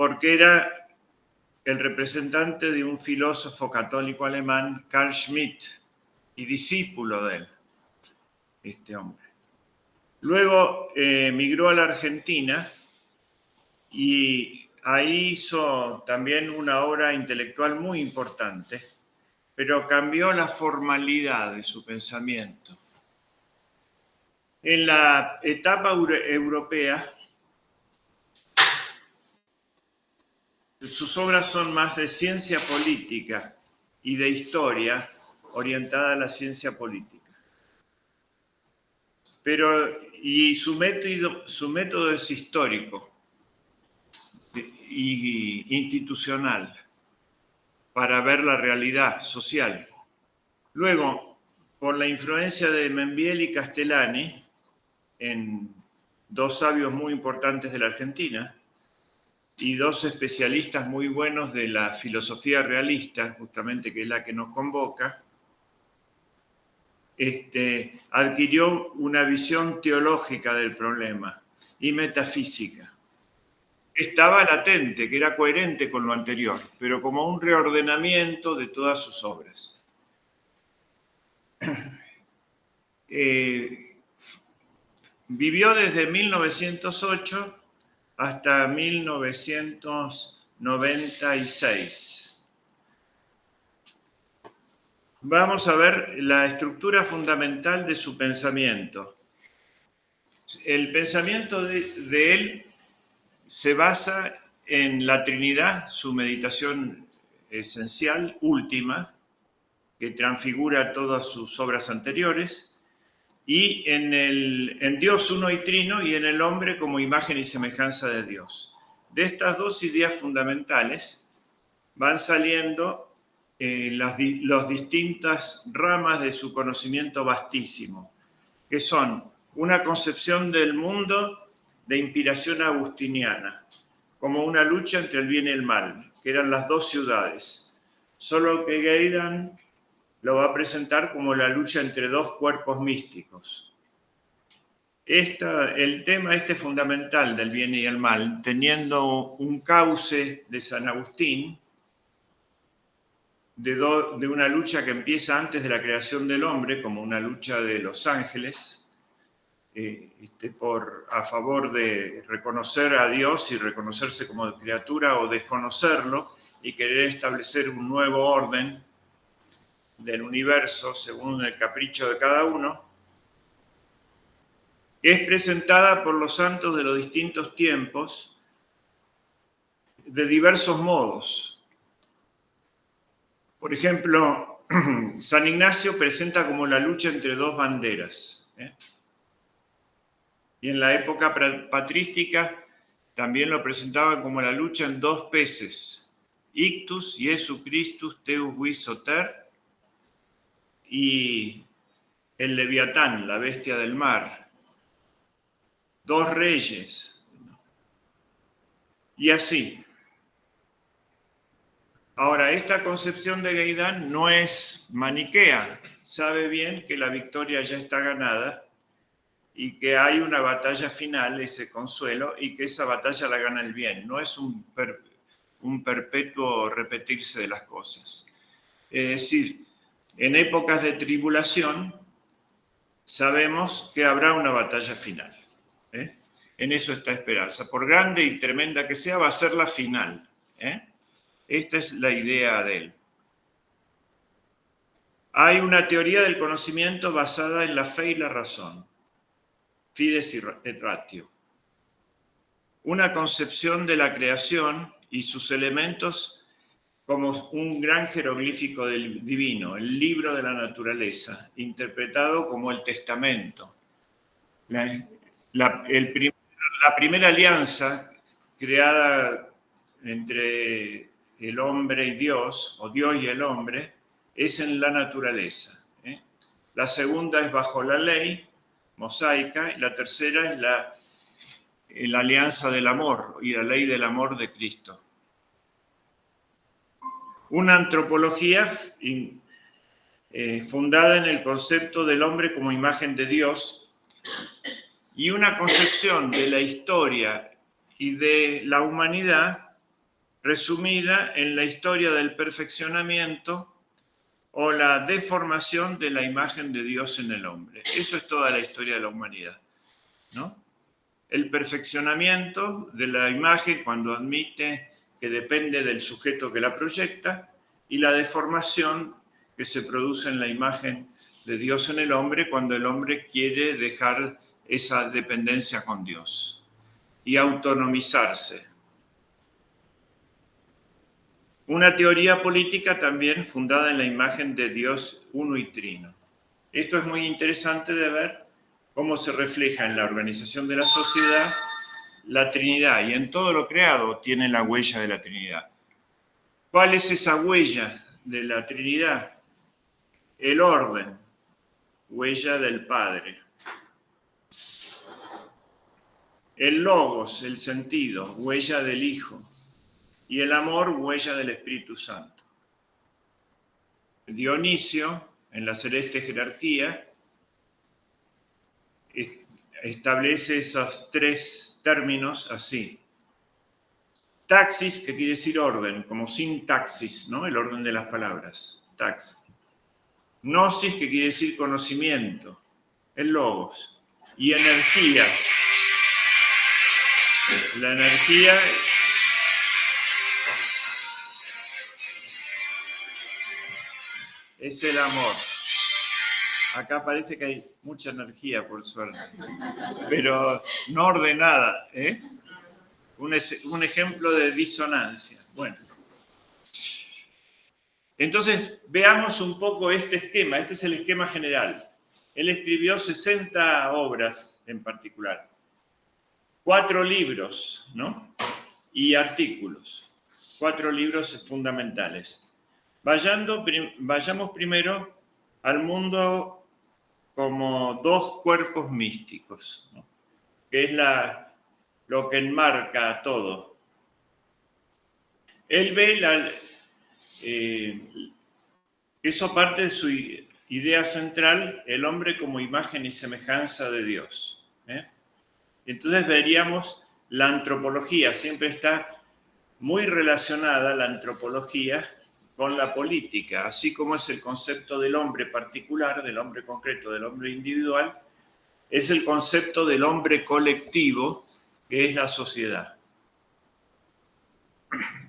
porque era el representante de un filósofo católico alemán, Carl Schmitt, y discípulo de él, este hombre. Luego migró a la Argentina y ahí hizo también una obra intelectual muy importante, pero cambió la formalidad de su pensamiento. En la etapa europea, sus obras son más de ciencia política y de historia orientada a la ciencia política. Y su método es histórico y institucional para ver la realidad social. Luego, por la influencia de Membiel y Castellani, en dos sabios muy importantes de la Argentina, y dos especialistas muy buenos de la filosofía realista, justamente que es la que nos convoca, adquirió una visión teológica del problema y metafísica. Estaba latente, que era coherente con lo anterior, pero como un reordenamiento de todas sus obras. Vivió desde 1908 hasta 1996. Vamos a ver la estructura fundamental de su pensamiento. El pensamiento de él se basa en la Trinidad, su meditación esencial, última, que transfigura todas sus obras anteriores, y en Dios uno y trino y en el hombre como imagen y semejanza de Dios. De estas dos ideas fundamentales van saliendo las distintas ramas de su conocimiento vastísimo, que son una concepción del mundo de inspiración agustiniana, como una lucha entre el bien y el mal, que eran las dos ciudades. Solo que Gaudin lo va a presentar como la lucha entre dos cuerpos místicos. El tema fundamental del bien y el mal, teniendo un cauce de San Agustín, de una lucha que empieza antes de la creación del hombre, como una lucha de los ángeles, a favor de reconocer a Dios y reconocerse como criatura o desconocerlo y querer establecer un nuevo orden del universo según el capricho de cada uno, es presentada por los santos de los distintos tiempos de diversos modos. Por ejemplo, San Ignacio presenta como la lucha entre dos banderas. Y en la época patrística también lo presentaba como la lucha en dos peces. Ictus, Iesu Christus, Teus vis soter, y el Leviatán, la bestia del mar. Dos reyes. Y así. Ahora, esta concepción de Gaudin no es maniquea. Sabe bien que la victoria ya está ganada y que hay una batalla final, ese consuelo, y que esa batalla la gana el bien. No es un perpetuo repetirse de las cosas. Es decir, en épocas de tribulación sabemos que habrá una batalla final. En eso está esperanza. Por grande y tremenda que sea, va a ser la final. Esta es la idea de él. Hay una teoría del conocimiento basada en la fe y la razón. Fides et ratio. Una concepción de la creación y sus elementos como un gran jeroglífico divino, el libro de la naturaleza, interpretado como el testamento. La primera alianza creada entre el hombre y Dios, o Dios y el hombre, es en la naturaleza. La segunda es bajo la ley mosaica, y la tercera es la alianza del amor y la ley del amor de Cristo. Una antropología fundada en el concepto del hombre como imagen de Dios y una concepción de la historia y de la humanidad resumida en la historia del perfeccionamiento o la deformación de la imagen de Dios en el hombre. Eso es toda la historia de la humanidad, ¿no? El perfeccionamiento de la imagen cuando admite que depende del sujeto que la proyecta, y la deformación que se produce en la imagen de Dios en el hombre cuando el hombre quiere dejar esa dependencia con Dios y autonomizarse. Una teoría política también fundada en la imagen de Dios uno y trino. Esto es muy interesante de ver cómo se refleja en la organización de la sociedad la Trinidad, y en todo lo creado tiene la huella de la Trinidad. ¿Cuál es esa huella de la Trinidad? El orden, huella del Padre. El logos, el sentido, huella del Hijo. Y el amor, huella del Espíritu Santo. Dionisio, en la celeste jerarquía, establece esos tres términos así. Taxis, que quiere decir orden, como sintaxis, ¿no? El orden de las palabras. Taxis. Gnosis, que quiere decir conocimiento. El logos. Y energía. La energía es el amor. Acá parece que hay mucha energía, por suerte, pero no ordenada, ¿eh? Un ejemplo de disonancia. Bueno, entonces veamos un poco este esquema. Este es el esquema general. Él escribió 60 obras en particular, 4 libros, ¿no? Y artículos, 4 libros fundamentales. Vayamos primero al mundo como 2 cuerpos místicos, ¿no? Que es lo que enmarca todo. Él ve eso parte de su idea central, el hombre como imagen y semejanza de Dios. Entonces veríamos la antropología, siempre está muy relacionada la antropología con la política, así como es el concepto del hombre particular, del hombre concreto, del hombre individual, es el concepto del hombre colectivo, que es la sociedad.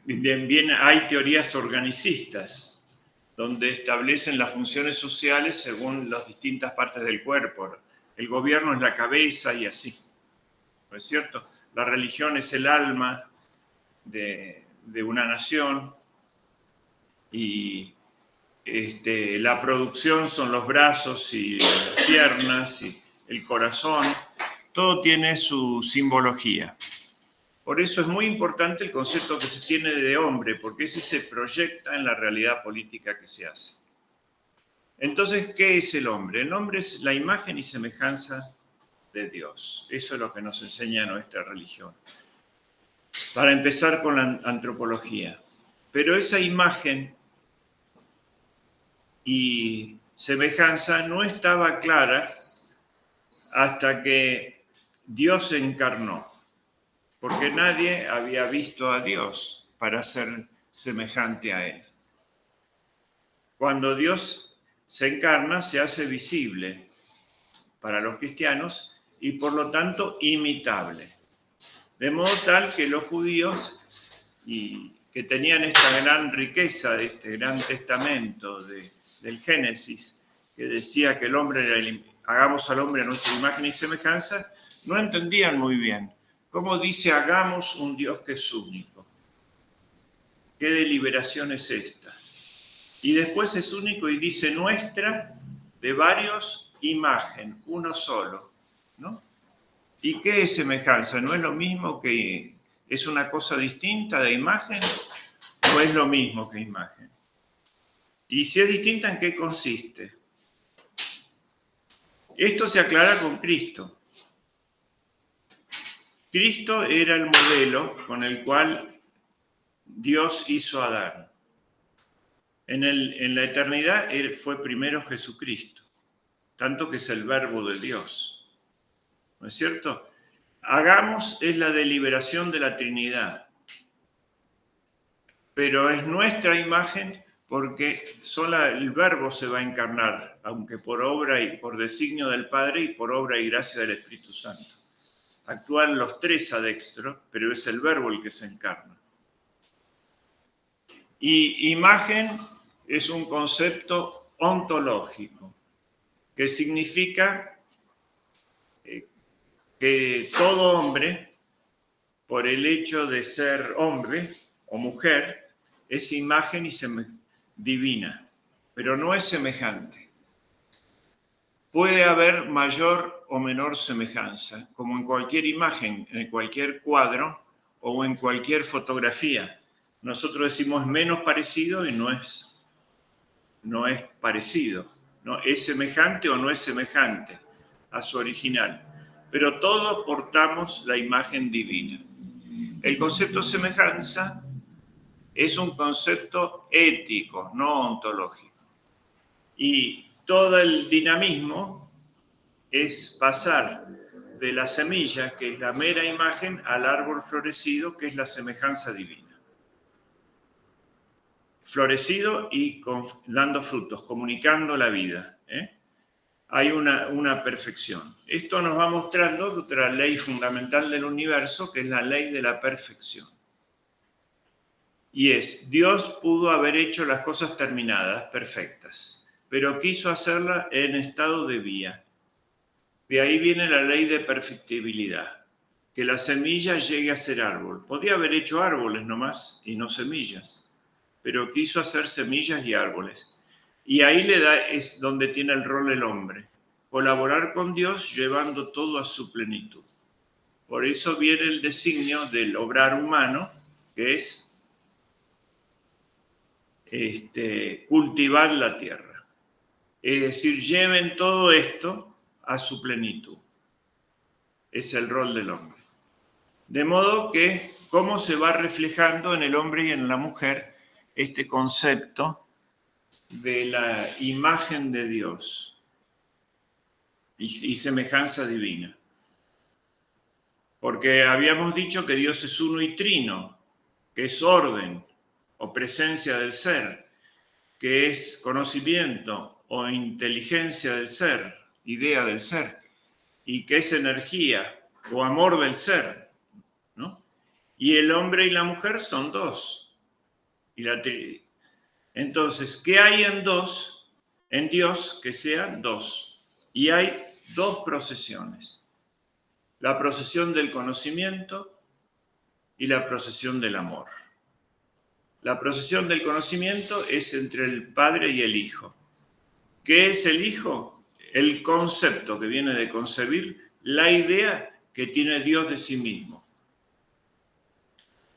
Bien, hay teorías organicistas, donde establecen las funciones sociales según las distintas partes del cuerpo. El gobierno es la cabeza y así, ¿no es cierto? La religión es el alma de una nación, y la producción son los brazos y las piernas y el corazón. Todo tiene su simbología. Por eso es muy importante el concepto que se tiene de hombre, porque ese se proyecta en la realidad política que se hace. Entonces, ¿qué es el hombre? El hombre es la imagen y semejanza de Dios. Eso es lo que nos enseña nuestra religión. Para empezar con la antropología. Pero esa imagen y semejanza no estaba clara hasta que Dios se encarnó, porque nadie había visto a Dios para ser semejante a Él. Cuando Dios se encarna, se hace visible para los cristianos y por lo tanto imitable. De modo tal que los judíos, y que tenían esta gran riqueza de este gran testamento del Génesis, que decía que el hombre hagamos al hombre a nuestra imagen y semejanza, no entendían muy bien cómo dice hagamos un Dios que es único. ¿Qué deliberación es esta? Y después es único y dice nuestra, de varios, imagen, uno solo, ¿no? ¿Y qué es semejanza? ¿No es lo mismo que es una cosa distinta de imagen o es lo mismo que imagen? Y si es distinta, ¿en qué consiste? Esto se aclara con Cristo. Cristo era el modelo con el cual Dios hizo a Adán. En la eternidad fue primero Jesucristo, tanto que es el verbo de Dios. ¿No es cierto? Hagamos es la deliberación de la Trinidad. pero es nuestra imagen porque solo el Verbo se va a encarnar, aunque por obra y por designio del Padre y por obra y gracia del Espíritu Santo. Actúan los tres adextros, pero es el Verbo el que se encarna. Y imagen es un concepto ontológico, que significa que todo hombre, por el hecho de ser hombre o mujer, es imagen y divina, pero no es semejante. Puede haber mayor o menor semejanza, como en cualquier imagen, en cualquier cuadro o en cualquier fotografía. Nosotros decimos menos parecido y no es parecido, ¿no? Es semejante o no es semejante a su original, pero todos portamos la imagen divina. El concepto semejanza es un concepto ético, no ontológico. Y todo el dinamismo es pasar de la semilla, que es la mera imagen, al árbol florecido, que es la semejanza divina. Florecido y dando frutos, comunicando la vida. Hay una perfección. Esto nos va mostrando otra ley fundamental del universo, que es la ley de la perfección. Y es, Dios pudo haber hecho las cosas terminadas, perfectas, pero quiso hacerla en estado de vía. De ahí viene la ley de perfectibilidad, que la semilla llegue a ser árbol. Podía haber hecho árboles nomás y no semillas, pero quiso hacer semillas y árboles. Y ahí es donde tiene el rol el hombre, colaborar con Dios llevando todo a su plenitud. Por eso viene el designio del obrar humano, que es cultivar la tierra. Es decir, lleven todo esto a su plenitud. Es el rol del hombre. De modo que, ¿cómo se va reflejando en el hombre y en la mujer este concepto de la imagen de Dios y semejanza divina? Porque habíamos dicho que Dios es uno y trino, que es orden o presencia del ser, que es conocimiento o inteligencia del ser, idea del ser, y que es energía o amor del ser, ¿no? Y el hombre y la mujer son dos. Entonces, ¿qué hay en dos? En Dios que sean dos. Y hay dos procesiones. La procesión del conocimiento y la procesión del amor. La procesión del conocimiento es entre el Padre y el Hijo. ¿Qué es el Hijo? El concepto que viene de concebir, la idea que tiene Dios de sí mismo.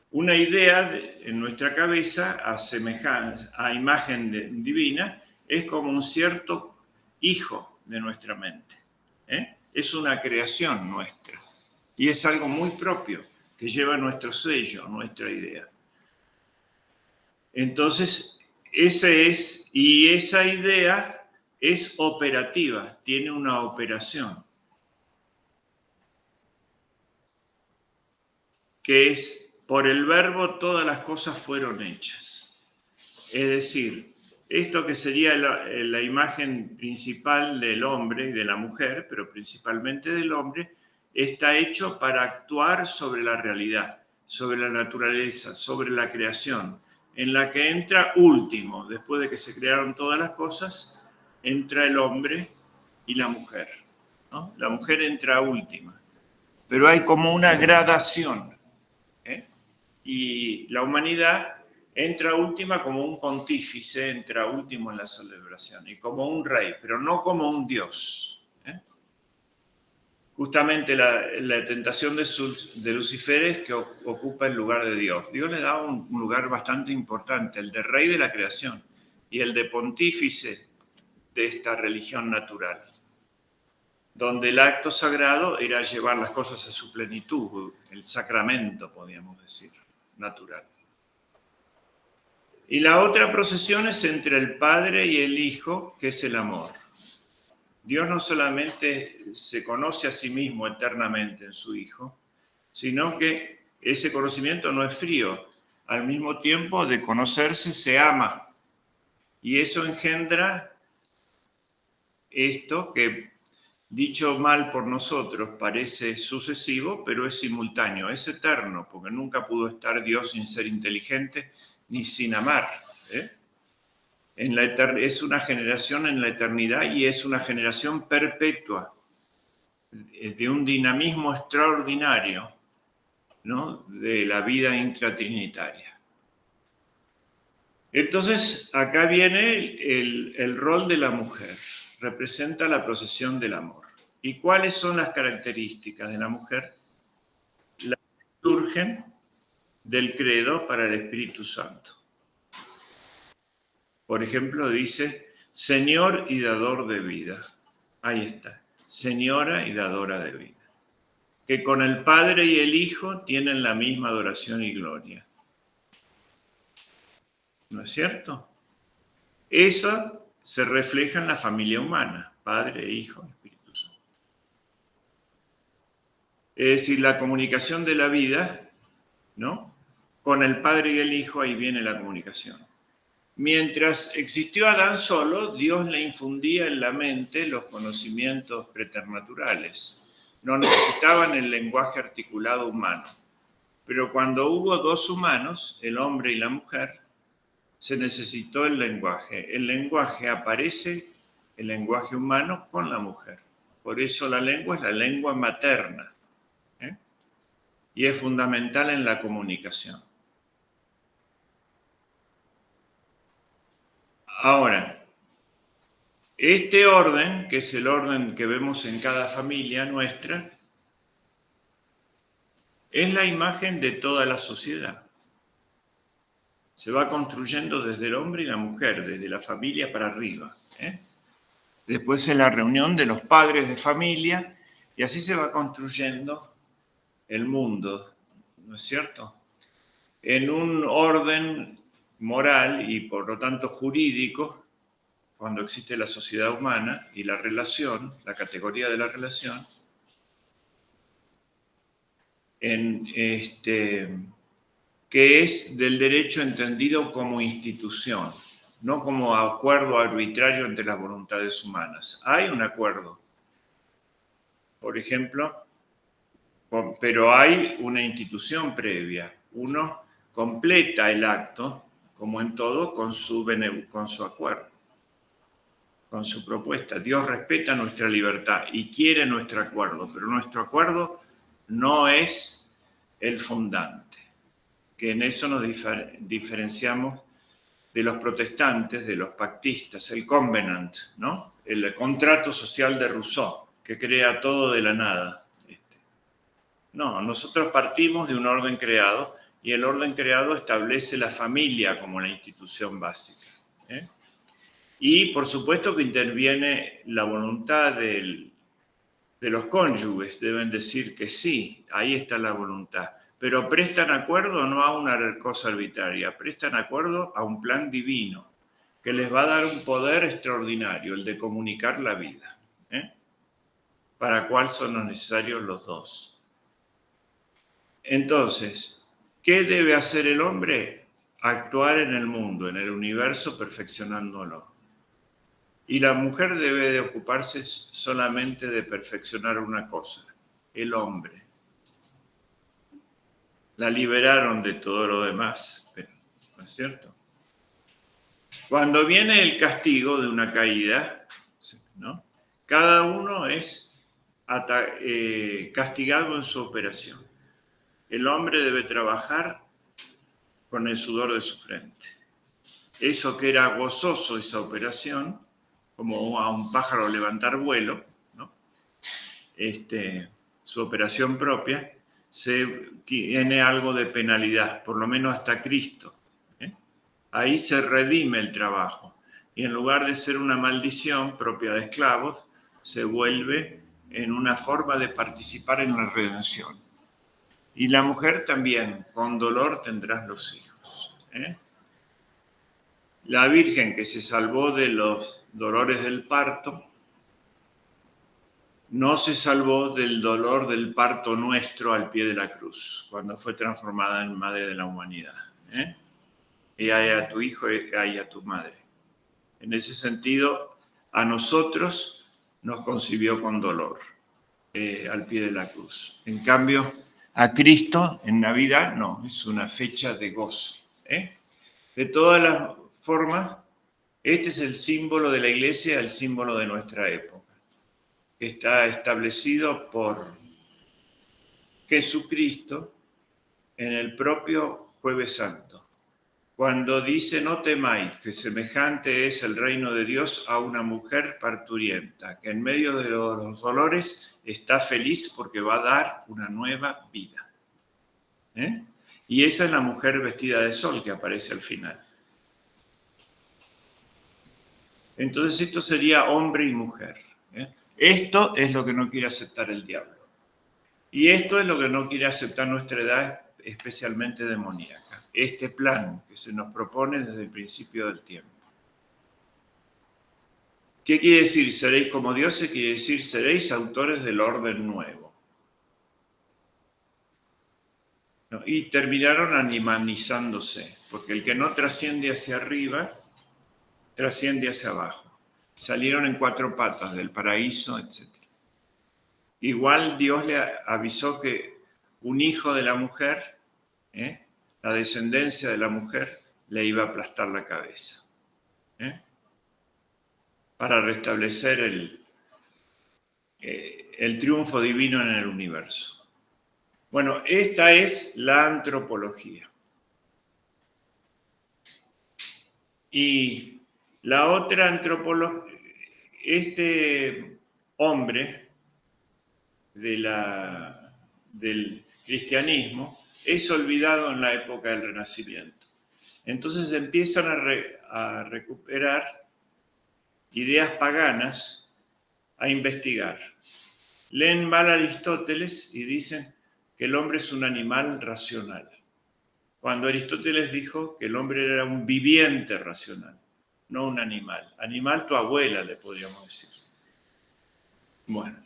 Una idea en nuestra cabeza, a imagen divina, es como un cierto hijo de nuestra mente. Es una creación nuestra y es algo muy propio que lleva nuestro sello, nuestra idea. Entonces, esa idea es operativa, tiene una operación, que es, por el Verbo todas las cosas fueron hechas. Es decir, esto que sería la imagen principal del hombre y de la mujer, pero principalmente del hombre, está hecho para actuar sobre la realidad, sobre la naturaleza, sobre la creación, en la que entra último, después de que se crearon todas las cosas, entra el hombre y la mujer, ¿no? La mujer entra última, pero hay como una gradación, y la humanidad entra última como un pontífice, entra último en la celebración, y como un rey, pero no como un dios. Justamente la tentación de Lucifer es que ocupa el lugar de Dios. Dios le da un lugar bastante importante, el de rey de la creación y el de pontífice de esta religión natural, donde el acto sagrado era llevar las cosas a su plenitud, el sacramento, podríamos decir, natural. Y la otra procesión es entre el Padre y el Hijo, que es el amor. Dios no solamente se conoce a sí mismo eternamente en su Hijo, sino que ese conocimiento no es frío, al mismo tiempo de conocerse se ama. Y eso engendra esto que, dicho mal por nosotros, parece sucesivo, pero es simultáneo, es eterno, porque nunca pudo estar Dios sin ser inteligente ni sin amar. Es una generación en la eternidad y es una generación perpetua, de un dinamismo extraordinario, ¿no?, de la vida intratrinitaria. Entonces, acá viene el rol de la mujer, representa la procesión del amor. ¿Y cuáles son las características de la mujer? Las que surgen del credo para el Espíritu Santo. Por ejemplo, dice, Señor y dador de vida. Ahí está, Señora y dadora de vida. Que con el Padre y el Hijo tienen la misma adoración y gloria. ¿No es cierto? Eso se refleja en la familia humana, Padre, Hijo, Espíritu Santo. Es decir, la comunicación de la vida, ¿no? Con el Padre y el Hijo, ahí viene la comunicación. Mientras existió Adán solo, Dios le infundía en la mente los conocimientos preternaturales. No necesitaban el lenguaje articulado humano. Pero cuando hubo dos humanos, el hombre y la mujer, se necesitó el lenguaje. El lenguaje aparece, el lenguaje humano, con la mujer. Por eso la lengua es la lengua materna. Y es fundamental en la comunicación. Ahora, este orden, que es el orden que vemos en cada familia nuestra, es la imagen de toda la sociedad. Se va construyendo desde el hombre y la mujer, desde la familia para arriba. Después es la reunión de los padres de familia y así se va construyendo el mundo, ¿no es cierto? En un orden moral y por lo tanto jurídico, cuando existe la sociedad humana y la relación, la categoría de la relación, que es del derecho entendido como institución, no como acuerdo arbitrario entre las voluntades humanas. Hay un acuerdo, por ejemplo, pero hay una institución previa. Uno completa el acto, como en todo, con su acuerdo, con su propuesta. Dios respeta nuestra libertad y quiere nuestro acuerdo, pero nuestro acuerdo no es el fundante, que en eso nos diferenciamos de los protestantes, de los pactistas, el covenant, ¿no? El contrato social de Rousseau, que crea todo de la nada. No, nosotros partimos de un orden creado y el orden creado establece la familia como la institución básica. Y por supuesto que interviene la voluntad de los cónyuges, deben decir que sí, ahí está la voluntad. Pero prestan acuerdo no a una cosa arbitraria, prestan acuerdo a un plan divino que les va a dar un poder extraordinario, el de comunicar la vida, para cuál son necesarios los dos. Entonces, ¿qué debe hacer el hombre? Actuar en el mundo, en el universo, perfeccionándolo. Y la mujer debe de ocuparse solamente de perfeccionar una cosa, el hombre. La liberaron de todo lo demás, ¿no es cierto? Cuando viene el castigo de una caída, ¿no?, cada uno es castigado en su operación. El hombre debe trabajar con el sudor de su frente. Eso que era gozoso, esa operación, como a un pájaro levantar vuelo, ¿no?, su operación propia, tiene algo de penalidad, por lo menos hasta Cristo. Ahí se redime el trabajo y en lugar de ser una maldición propia de esclavos, se vuelve en una forma de participar en la redención. Y la mujer también, con dolor tendrás los hijos. La Virgen que se salvó de los dolores del parto, no se salvó del dolor del parto nuestro al pie de la cruz, cuando fue transformada en Madre de la Humanidad. Y hay a tu hijo y hay a tu madre. En ese sentido, a nosotros nos concibió con dolor al pie de la cruz. En cambio, a Cristo en Navidad no, es una fecha de gozo. De todas las formas, este es el símbolo de la Iglesia, el símbolo de nuestra época, que está establecido por Jesucristo en el propio Jueves Santo, cuando dice: no temáis, que semejante es el reino de Dios a una mujer parturienta, que en medio de los dolores está feliz porque va a dar una nueva vida. Y esa es la mujer vestida de sol que aparece al final. Entonces esto sería hombre y mujer. Esto es lo que no quiere aceptar el diablo. Y esto es lo que no quiere aceptar nuestra edad, especialmente demoníaca. Este plan que se nos propone desde el principio del tiempo. ¿Qué quiere decir? Seréis como dioses, quiere decir seréis autores del orden nuevo. ¿No? Y terminaron animanizándose, porque el que no trasciende hacia arriba, trasciende hacia abajo. Salieron en 4 patas del paraíso, etc. Igual Dios le avisó que un hijo de la mujer, la descendencia de la mujer, le iba a aplastar la cabeza. Para restablecer el triunfo divino en el universo. Bueno, esta es la antropología. Y la otra antropología, este hombre del cristianismo es olvidado en la época del Renacimiento. Entonces empiezan a recuperar ideas paganas, a investigar. Leen mal a Aristóteles y dicen que el hombre es un animal racional, cuando Aristóteles dijo que el hombre era un viviente racional, no un animal. Animal tu abuela, le podríamos decir. Bueno,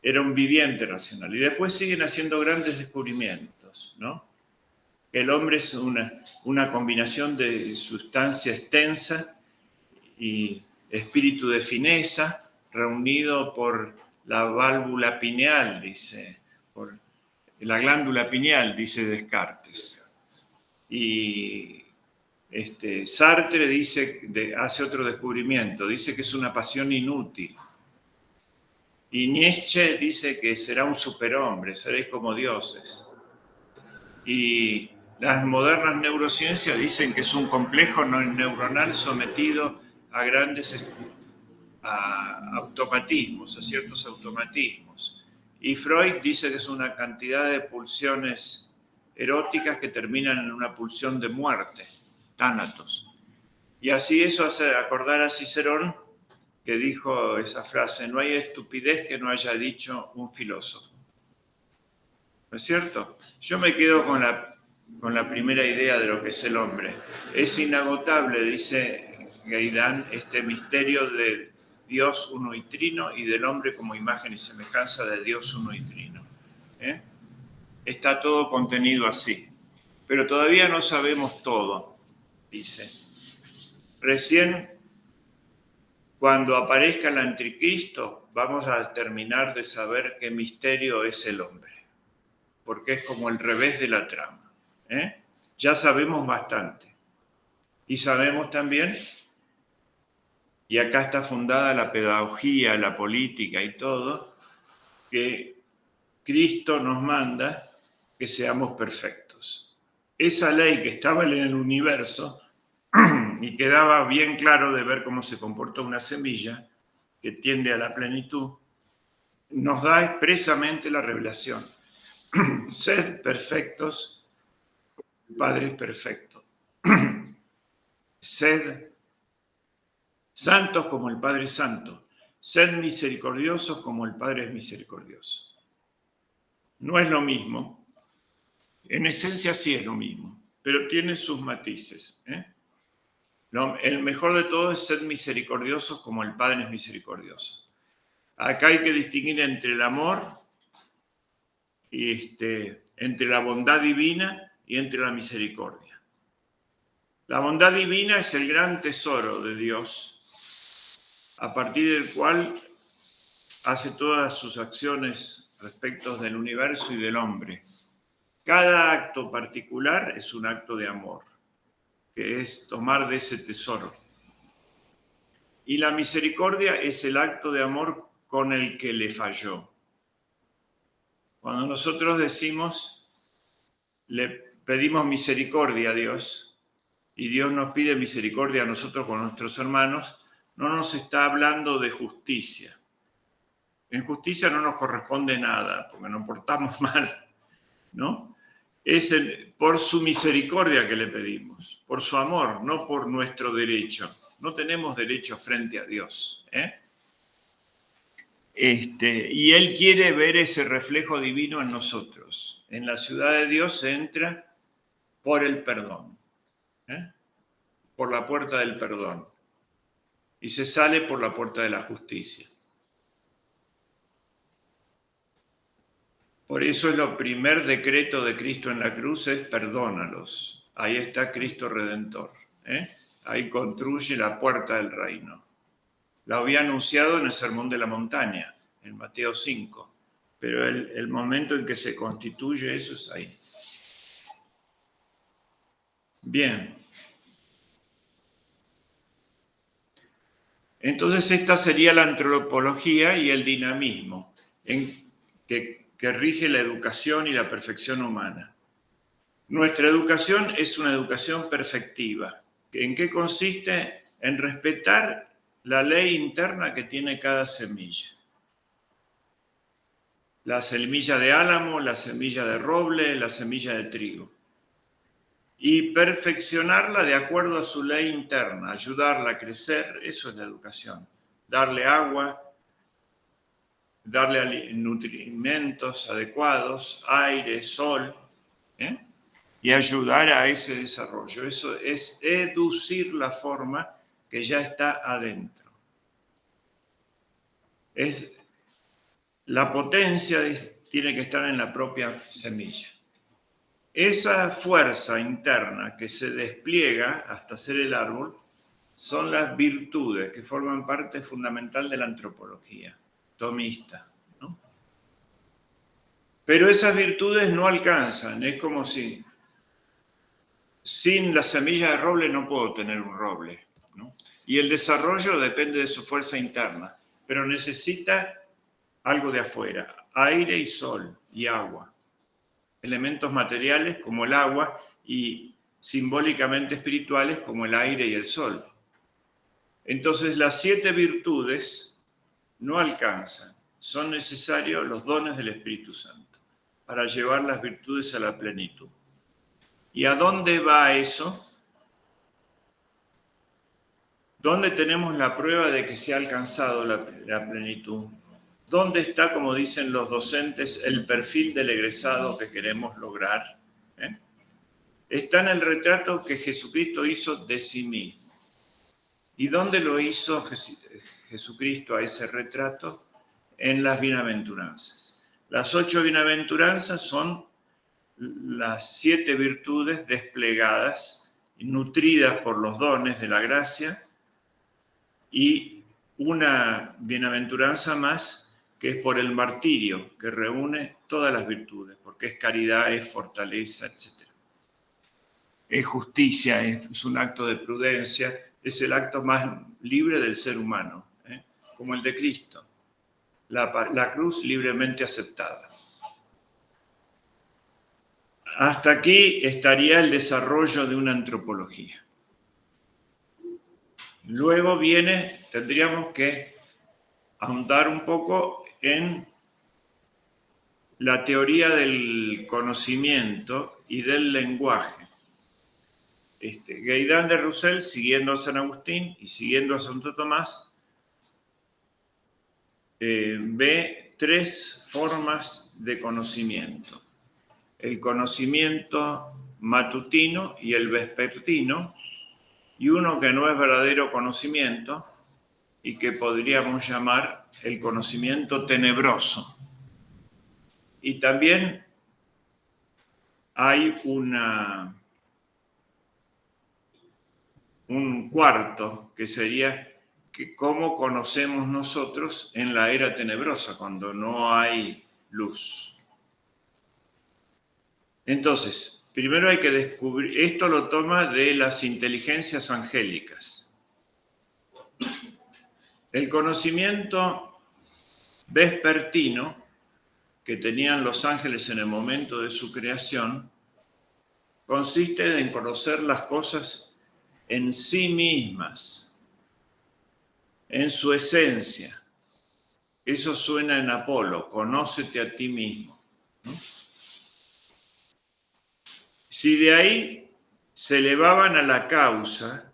era un viviente racional. Y después siguen haciendo grandes descubrimientos, ¿no? El hombre es una combinación de sustancia extensa y espíritu de fineza, reunido por la válvula pineal, dice, por la glándula pineal, dice Descartes. Y Sartre hace otro descubrimiento, dice que es una pasión inútil. Y Nietzsche dice que será un superhombre, seréis como dioses. Y las modernas neurociencias dicen que es un complejo neuronal sometido a grandes automatismos, a ciertos automatismos. Y Freud dice que es una cantidad de pulsiones eróticas que terminan en una pulsión de muerte, tánatos. Y así eso hace acordar a Cicerón, que dijo esa frase: no hay estupidez que no haya dicho un filósofo. ¿No es cierto? Yo me quedo con la primera idea de lo que es el hombre. Es inagotable, dice Gaidán, este misterio de Dios uno y trino y del hombre como imagen y semejanza de Dios uno y trino. Está todo contenido así. Pero todavía no sabemos todo, dice. Recién, cuando aparezca el anticristo, vamos a terminar de saber qué misterio es el hombre, porque es como el revés de la trama. Ya sabemos bastante. Y sabemos también, y acá está fundada la pedagogía, la política y todo, que Cristo nos manda que seamos perfectos. Esa ley que estaba en el universo y quedaba bien claro de ver cómo se comporta una semilla que tiende a la plenitud, nos da expresamente la revelación. Sed perfectos, Padre perfecto. Sed santos como el Padre es santo. Sed misericordiosos como el Padre es misericordioso. No es lo mismo. En esencia sí es lo mismo, pero tiene sus matices. El mejor de todo es ser misericordiosos como el Padre es misericordioso. Acá hay que distinguir entre el amor y entre la bondad divina y entre la misericordia. La bondad divina es el gran tesoro de Dios, a partir del cual hace todas sus acciones respecto del universo y del hombre. Cada acto particular es un acto de amor, que es tomar de ese tesoro. Y la misericordia es el acto de amor con el que le falló. Cuando nosotros decimos, le pedimos misericordia a Dios, y Dios nos pide misericordia a nosotros con nuestros hermanos, no nos está hablando de justicia. En justicia no nos corresponde nada, porque nos portamos mal, ¿no? Es por su misericordia que le pedimos, por su amor, no por nuestro derecho. No tenemos derecho frente a Dios, y Él quiere ver ese reflejo divino en nosotros. En la ciudad de Dios se entra por el perdón, por la puerta del perdón, y se sale por la puerta de la justicia. Por eso es lo primer decreto de Cristo en la cruz, es perdónalos. Ahí está Cristo Redentor. Ahí construye la puerta del reino. La había anunciado en el Sermón de la Montaña, en Mateo 5. Pero el momento en que se constituye eso es ahí. Bien. Entonces esta sería la antropología y el dinamismo que rige la educación y la perfección humana. Nuestra educación es una educación perfectiva. ¿En qué consiste? En respetar la ley interna que tiene cada semilla. La semilla de álamo, la semilla de roble, la semilla de trigo. Y perfeccionarla de acuerdo a su ley interna, ayudarla a crecer, eso es la educación. Darle agua, darle nutrimentos adecuados, aire, sol, y ayudar a ese desarrollo. Eso es educir la forma que ya está adentro. La potencia tiene que estar en la propia semilla. Esa fuerza interna que se despliega hasta ser el árbol son las virtudes que forman parte fundamental de la antropología tomista, ¿no? Pero esas virtudes no alcanzan, es como si sin la semilla de roble no puedo tener un roble, ¿no? Y el desarrollo depende de su fuerza interna, pero necesita algo de afuera, aire y sol y agua, elementos materiales como el agua y simbólicamente espirituales como el aire y el sol. Entonces las 7 virtudes no alcanzan, son necesarios los dones del Espíritu Santo para llevar las virtudes a la plenitud. ¿Y a dónde va eso? ¿Dónde tenemos la prueba de que se ha alcanzado la plenitud? ¿Dónde está, como dicen los docentes, el perfil del egresado que queremos lograr? Está en el retrato que Jesucristo hizo de sí mismo. ¿Y dónde lo hizo Jesucristo a ese retrato? En las bienaventuranzas. Las 8 bienaventuranzas son las 7 virtudes desplegadas, nutridas por los dones de la gracia, y una bienaventuranza más que es por el martirio, que reúne todas las virtudes, porque es caridad, es fortaleza, etc. Es justicia, es un acto de prudencia, es el acto más libre del ser humano, como el de Cristo, la cruz libremente aceptada. Hasta aquí estaría el desarrollo de una antropología. Luego tendríamos que ahondar un poco en la teoría del conocimiento y del lenguaje. Gaudin de Roussel, siguiendo a San Agustín y siguiendo a Santo Tomás, ve 3 formas de conocimiento. El conocimiento matutino y el vespertino, y uno que no es verdadero conocimiento y que podríamos llamar el conocimiento tenebroso. Y también hay un cuarto que sería que cómo conocemos nosotros en la era tenebrosa, cuando no hay luz. Entonces, primero hay que descubrir, esto lo toma de las inteligencias angélicas. El conocimiento vespertino que tenían los ángeles en el momento de su creación consiste en conocer las cosas en sí mismas, en su esencia. Eso suena en Apolo, conócete a ti mismo, ¿no? Si de ahí se elevaban a la causa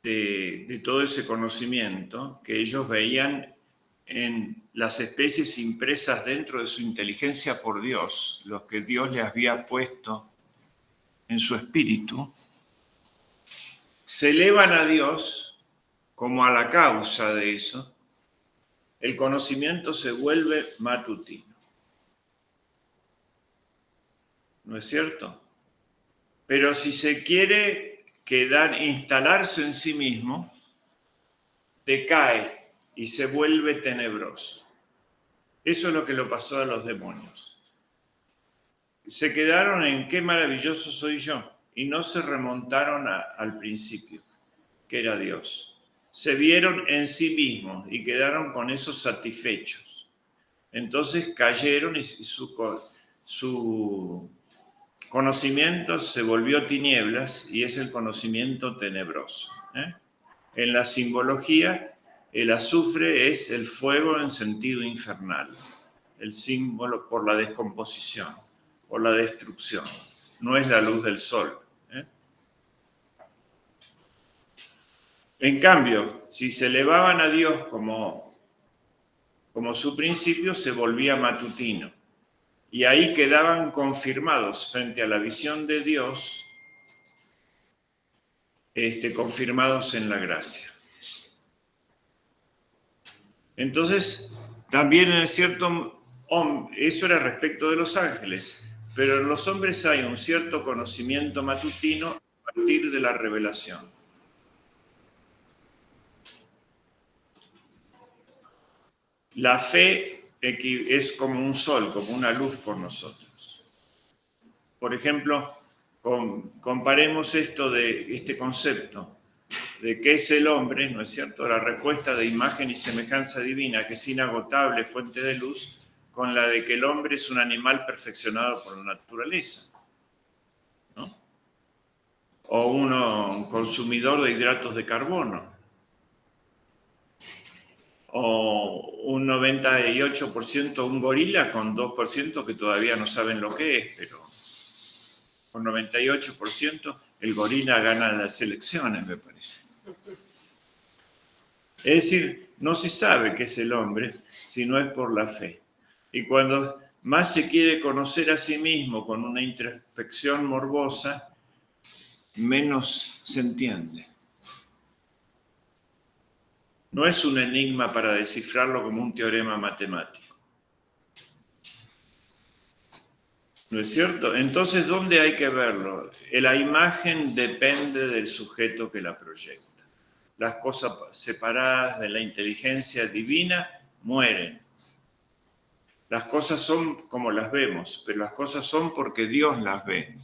de todo ese conocimiento que ellos veían en las especies impresas dentro de su inteligencia por Dios, los que Dios le había puesto en su espíritu, se elevan a Dios como a la causa de eso, el conocimiento se vuelve matutino. ¿No es cierto? Pero si se quiere instalarse en sí mismo, decae y se vuelve tenebroso. Eso es lo que le pasó a los demonios. Se quedaron en qué maravilloso soy yo y no se remontaron al principio, que era Dios. Se vieron en sí mismos y quedaron con eso satisfechos. Entonces cayeron y su conocimiento se volvió tinieblas y es el conocimiento tenebroso. En la simbología, el azufre es el fuego en sentido infernal, el símbolo por la descomposición, por la destrucción. No es la luz del sol. En cambio, si se elevaban a Dios como su principio, se volvía matutino. Y ahí quedaban confirmados frente a la visión de Dios, confirmados en la gracia. Entonces, también es cierto, eso era respecto de los ángeles, pero en los hombres hay un cierto conocimiento matutino a partir de la revelación. La fe es como un sol, como una luz por nosotros. Por ejemplo, comparemos este concepto de qué es el hombre, ¿no es cierto? La respuesta de imagen y semejanza divina, que es inagotable fuente de luz, con la de que el hombre es un animal perfeccionado por la naturaleza, ¿no? O un consumidor de hidratos de carbono, o un 98% un gorila con 2% que todavía no saben lo que es, pero con 98% el gorila gana las elecciones, me parece. Es decir, no se sabe qué es el hombre si no es por la fe. Y cuando más se quiere conocer a sí mismo con una introspección morbosa, menos se entiende. No es un enigma para descifrarlo como un teorema matemático. ¿No es cierto? Entonces, ¿dónde hay que verlo? La imagen depende del sujeto que la proyecta. Las cosas separadas de la inteligencia divina mueren. Las cosas son como las vemos, pero las cosas son porque Dios las ve.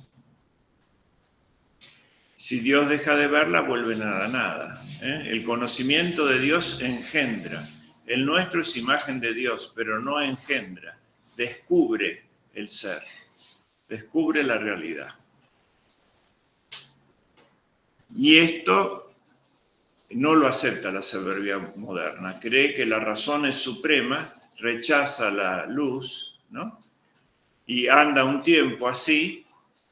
Si Dios deja de verla, vuelven a la nada. El conocimiento de Dios engendra. El nuestro es imagen de Dios, pero no engendra. Descubre el ser. Descubre la realidad. Y esto no lo acepta la soberbia moderna. Cree que la razón es suprema, rechaza la luz, ¿no? Y anda un tiempo así,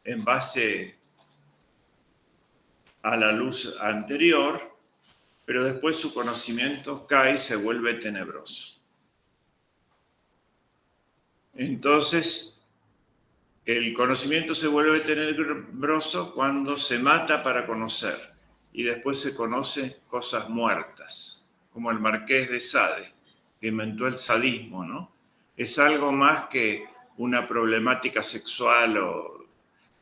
en base a la luz anterior, pero después su conocimiento cae y se vuelve tenebroso. Entonces, el conocimiento se vuelve tenebroso cuando se mata para conocer y después se conoce cosas muertas, como el Marqués de Sade, que inventó el sadismo, ¿no? Es algo más que una problemática sexual o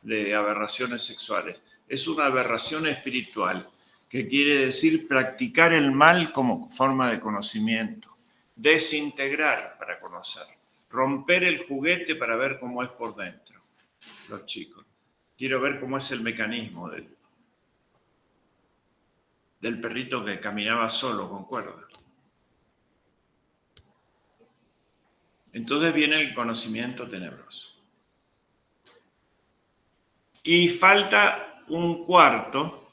de aberraciones sexuales. Es una aberración espiritual, que quiere decir practicar el mal como forma de conocimiento, desintegrar para conocer, romper el juguete para ver cómo es por dentro, los chicos. Quiero ver cómo es el mecanismo del perrito que caminaba solo con cuerdas. Entonces viene el conocimiento tenebroso. Y falta un cuarto,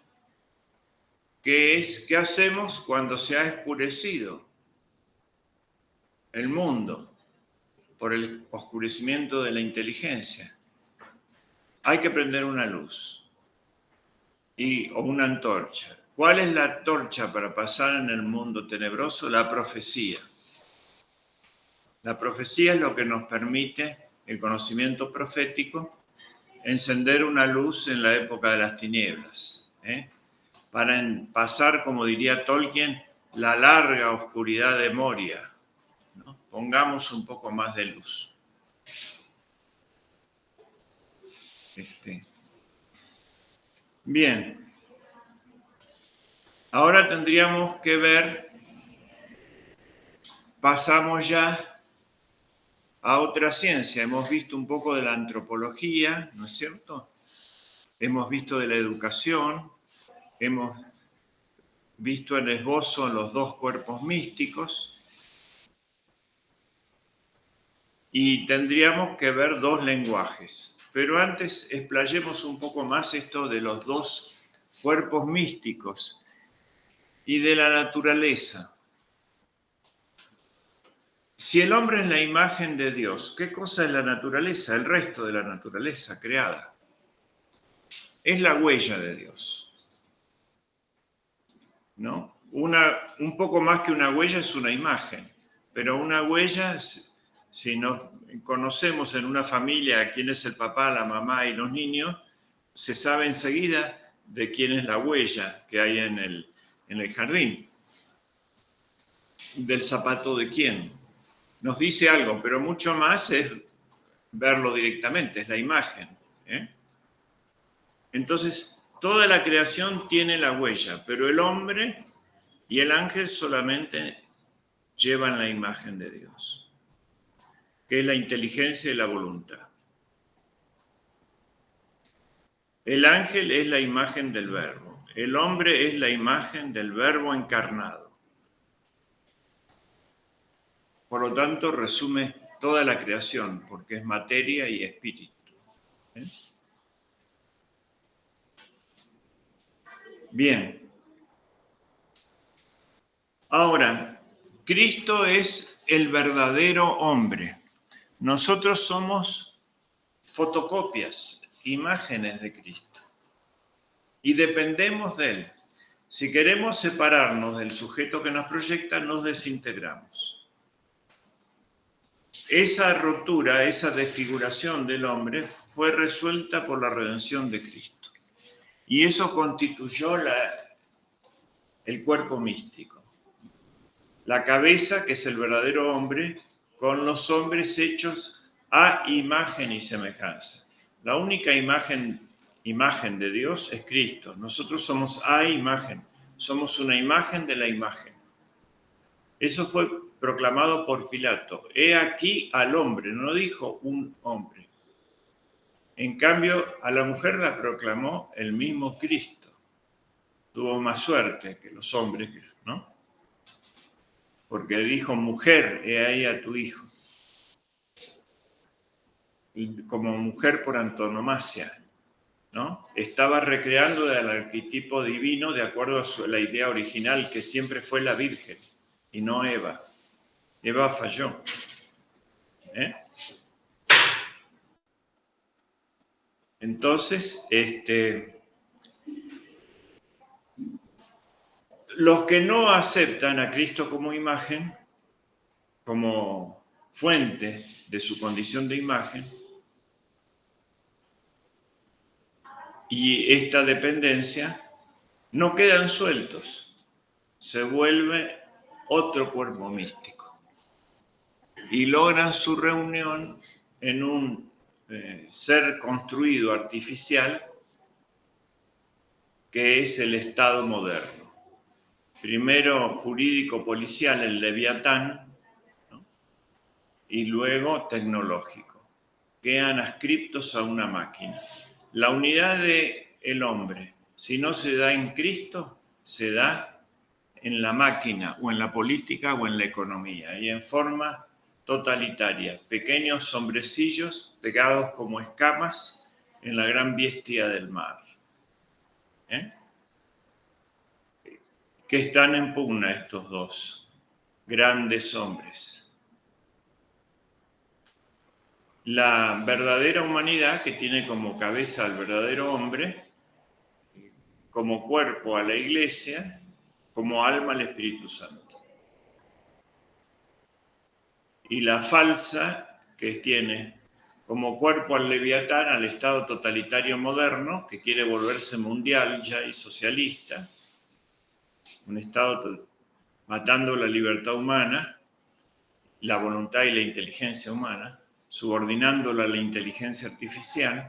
que es ¿qué hacemos cuando se ha oscurecido el mundo por el oscurecimiento de la inteligencia? Hay que prender una luz o una antorcha. ¿Cuál es la antorcha para pasar en el mundo tenebroso? La profecía. La profecía es lo que nos permite, el conocimiento profético, encender una luz en la época de las tinieblas, para pasar, como diría Tolkien, la larga oscuridad de Moria, ¿no? Pongamos un poco más de luz. Bien. Ahora tendríamos que ver, pasamos ya a otra ciencia. Hemos visto un poco de la antropología, ¿no es cierto? Hemos visto de la educación, hemos visto en esbozo los dos cuerpos místicos, y tendríamos que ver dos lenguajes. Pero antes explayemos un poco más esto de los dos cuerpos místicos y de la naturaleza. Si el hombre es la imagen de Dios, ¿qué cosa es la naturaleza? El resto de la naturaleza creada. Es la huella de Dios, ¿no? Un poco más que una huella es una imagen, pero una huella, si nos conocemos en una familia quién es el papá, la mamá y los niños, se sabe enseguida de quién es la huella que hay en el jardín. Del zapato de quién. Nos dice algo, pero mucho más es verlo directamente, es la imagen. Entonces, toda la creación tiene la huella, pero el hombre y el ángel solamente llevan la imagen de Dios, que es la inteligencia y la voluntad. El ángel es la imagen del Verbo, el hombre es la imagen del Verbo encarnado. Por lo tanto, resume toda la creación, porque es materia y espíritu. Bien. Ahora, Cristo es el verdadero hombre. Nosotros somos fotocopias, imágenes de Cristo. Y dependemos de Él. Si queremos separarnos del sujeto que nos proyecta, nos desintegramos. Esa rotura, esa desfiguración del hombre fue resuelta por la redención de Cristo. Y eso constituyó el cuerpo místico. La cabeza, que es el verdadero hombre, con los hombres hechos a imagen y semejanza. La única imagen de Dios es Cristo. Nosotros somos a imagen, somos una imagen de la imagen. Eso fue proclamado por Pilato. He aquí al hombre, no dijo un hombre. En cambio, a la mujer la proclamó el mismo Cristo. Tuvo más suerte que los hombres, ¿no? Porque dijo, mujer, he ahí a tu hijo. Y como mujer por antonomasia, ¿no? Estaba recreando el arquetipo divino de acuerdo a la idea original, que siempre fue la Virgen, y no Eva. Eva falló. Entonces, los que no aceptan a Cristo como imagen, como fuente de su condición de imagen, y esta dependencia, no quedan sueltos, se vuelve otro cuerpo místico y logran su reunión en un ser construido artificial que es el Estado moderno. Primero jurídico-policial, el Leviatán, ¿no? Y luego tecnológico. Quedan adscriptos a una máquina. La unidad del hombre, si no se da en Cristo, se da en la máquina, o en la política, o en la economía, y en forma totalitaria. Pequeños hombrecillos pegados como escamas en la gran bestia del mar. Que están en pugna estos dos grandes hombres. La verdadera humanidad, que tiene como cabeza al verdadero hombre, como cuerpo a la Iglesia, como alma al Espíritu Santo. Y la falsa, que tiene como cuerpo al Leviatán, al Estado totalitario moderno, que quiere volverse mundial ya y socialista, un Estado matando la libertad humana, la voluntad y la inteligencia humana, subordinándola a la inteligencia artificial,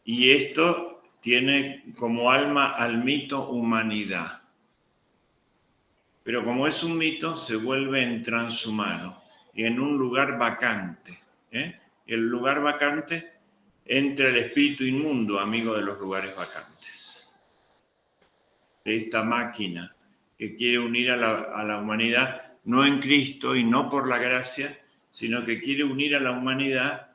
y esto tiene como alma al mito humanidad. Pero como es un mito, se vuelve en transhumano y en un lugar vacante. Y el lugar vacante entra el espíritu inmundo, amigo de los lugares vacantes. De esta máquina que quiere unir a la humanidad, no en Cristo y no por la gracia, sino que quiere unir a la humanidad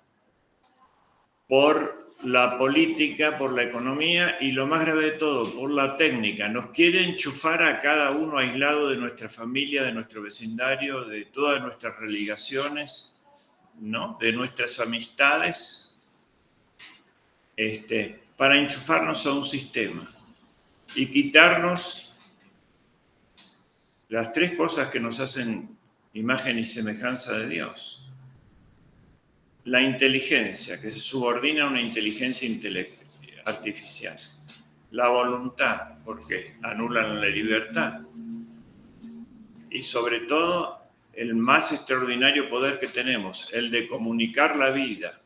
por la política, por la economía y, lo más grave de todo, por la técnica. Nos quiere enchufar a cada uno aislado de nuestra familia, de nuestro vecindario, de todas nuestras religaciones, ¿no? De nuestras amistades, para enchufarnos a un sistema y quitarnos las tres cosas que nos hacen imagen y semejanza de Dios. La inteligencia, que se subordina a una inteligencia artificial. La voluntad, porque anulan la libertad. Y sobre todo, el más extraordinario poder que tenemos, el de comunicar la vida.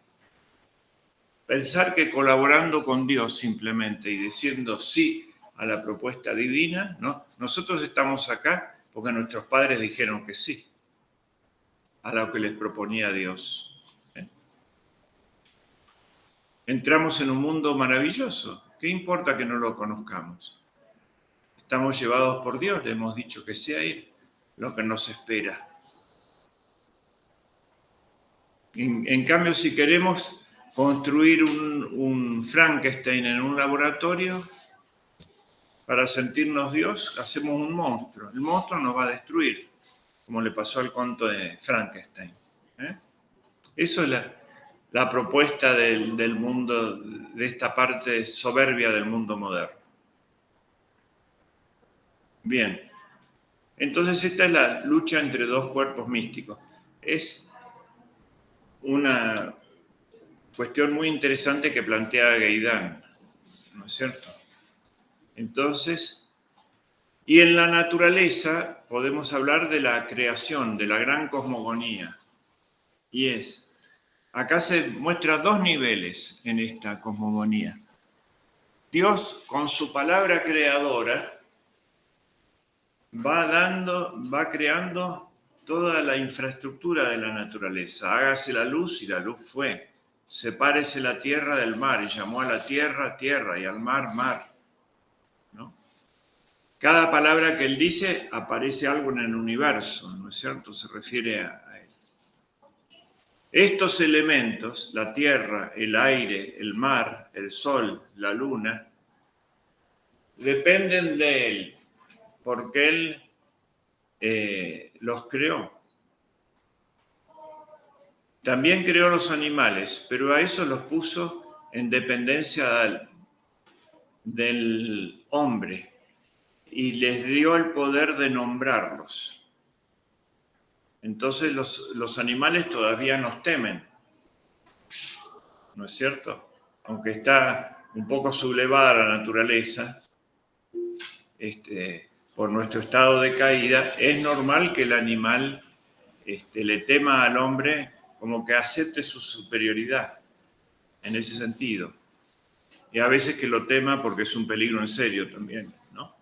Pensar que colaborando con Dios simplemente y diciendo sí a la propuesta divina, ¿no? Nosotros estamos acá porque nuestros padres dijeron que sí a lo que les proponía Dios. Entramos en un mundo maravilloso. ¿Qué importa que no lo conozcamos? Estamos llevados por Dios, le hemos dicho que sea Él lo que nos espera. En cambio, si queremos construir un Frankenstein en un laboratorio, para sentirnos Dios, hacemos un monstruo. El monstruo nos va a destruir, como le pasó al conto de Frankenstein. Eso es la propuesta del mundo, de esta parte soberbia del mundo moderno. Bien, entonces esta es la lucha entre dos cuerpos místicos. Es una cuestión muy interesante que plantea Gaidán, ¿no es cierto? Entonces, y en la naturaleza podemos hablar de la creación, de la gran cosmogonía. Y acá se muestra dos niveles en esta cosmogonía. Dios, con su palabra creadora, va creando toda la infraestructura de la naturaleza. Hágase la luz y la luz fue. Sepárese la tierra del mar y llamó a la tierra, tierra, y al mar, mar. ¿No? Cada palabra que él dice aparece algo en el universo, ¿no es cierto? Se refiere a él. Estos elementos, la tierra, el aire, el mar, el sol, la luna, dependen de él, porque él los creó. También creó los animales, pero a eso los puso en dependencia del hombre y les dio el poder de nombrarlos. Entonces los animales todavía nos temen, ¿no es cierto? Aunque está un poco sublevada la naturaleza, por nuestro estado de caída, es normal que el animal le tema al hombre como que acepte su superioridad en ese sentido. Y a veces que lo tema porque es un peligro en serio también, ¿no?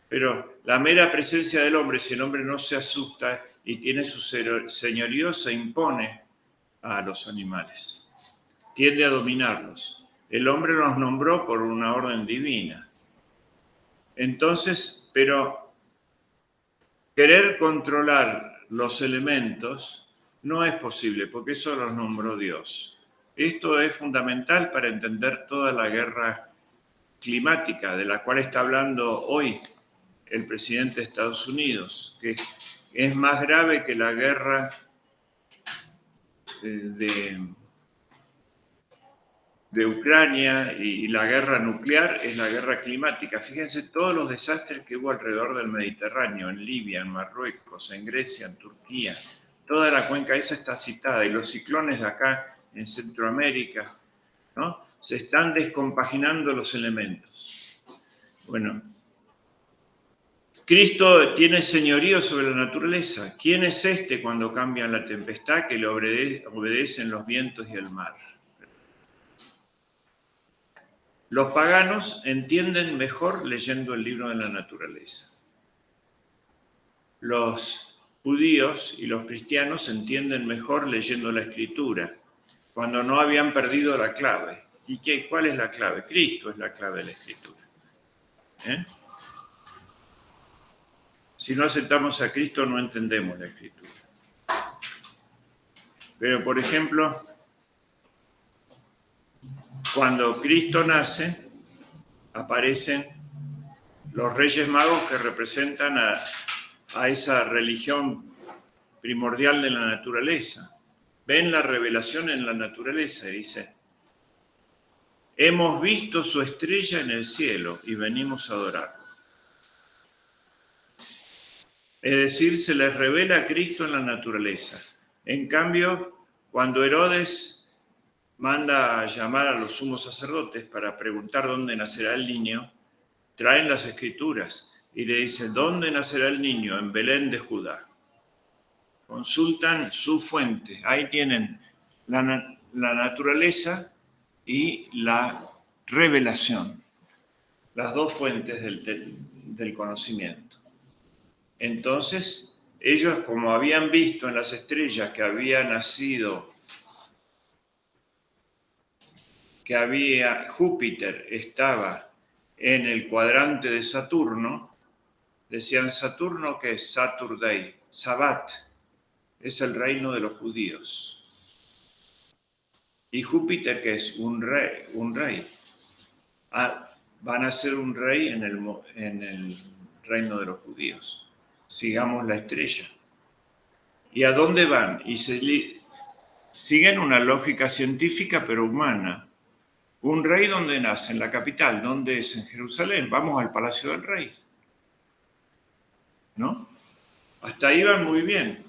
Pero la mera presencia del hombre, si el hombre no se asusta y tiene su señorío, se impone a los animales, tiende a dominarlos. El hombre los nombró por una orden divina. Entonces, pero querer controlar los elementos no es posible, porque eso los nombró Dios. Esto es fundamental para entender toda la guerra climática de la cual está hablando hoy el presidente de Estados Unidos, que es más grave que la guerra de Ucrania y la guerra nuclear, es la guerra climática. Fíjense todos los desastres que hubo alrededor del Mediterráneo, en Libia, en Marruecos, en Grecia, en Turquía. Toda la cuenca esa está citada, y los ciclones de acá en Centroamérica, ¿no? Se están descompaginando los elementos. Bueno, Cristo tiene señorío sobre la naturaleza. ¿Quién es este cuando cambian la tempestad que le obedecen los vientos y el mar? Los paganos entienden mejor leyendo el libro de la naturaleza. Los judíos y los cristianos entienden mejor leyendo la Escritura, cuando no habían perdido la clave. ¿Y cuál es la clave? Cristo es la clave de la Escritura. Si no aceptamos a Cristo, no entendemos la Escritura. Pero, por ejemplo, cuando Cristo nace, aparecen los Reyes Magos que representan a esa religión primordial de la naturaleza. Ven la revelación en la naturaleza y dice: hemos visto su estrella en el cielo y venimos a adorarlo. Es decir, se les revela a Cristo en la naturaleza. En cambio, cuando Herodes manda a llamar a los sumos sacerdotes para preguntar dónde nacerá el niño, traen las escrituras y le dicen: ¿dónde nacerá el niño? En Belén de Judá. Consultan su fuente. Ahí tienen la naturaleza y la revelación, las dos fuentes del conocimiento. Entonces, ellos, como habían visto en las estrellas que Júpiter estaba en el cuadrante de Saturno, decían: ¿Saturno qué es? Saturday, Sabbat, es el reino de los judíos. ¿Y Júpiter qué es? Un rey. Van a ser un rey en el reino de los judíos. Sigamos la estrella. ¿Y a dónde van? Y siguen una lógica científica pero humana. Un rey, ¿dónde nace? En la capital. ¿Dónde es? En Jerusalén. Vamos al palacio del rey, ¿no? Hasta ahí van muy bien,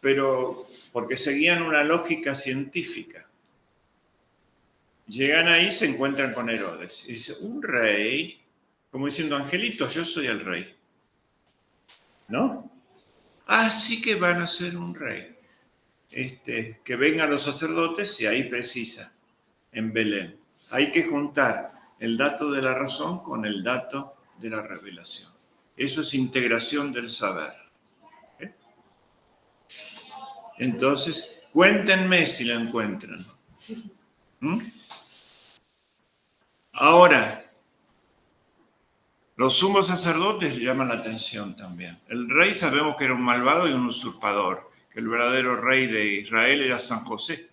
pero porque seguían una lógica científica. Llegan ahí, se encuentran con Herodes y dice: un rey, como diciendo: angelitos, yo soy el rey, ¿no? Así que van a ser un rey. Que vengan los sacerdotes, y ahí precisa, en Belén. Hay que juntar el dato de la razón con el dato de la revelación. Eso es integración del saber. Entonces, cuéntenme si la encuentran. Ahora, los sumos sacerdotes llaman la atención también. El rey sabemos que era un malvado y un usurpador, que el verdadero rey de Israel era San José.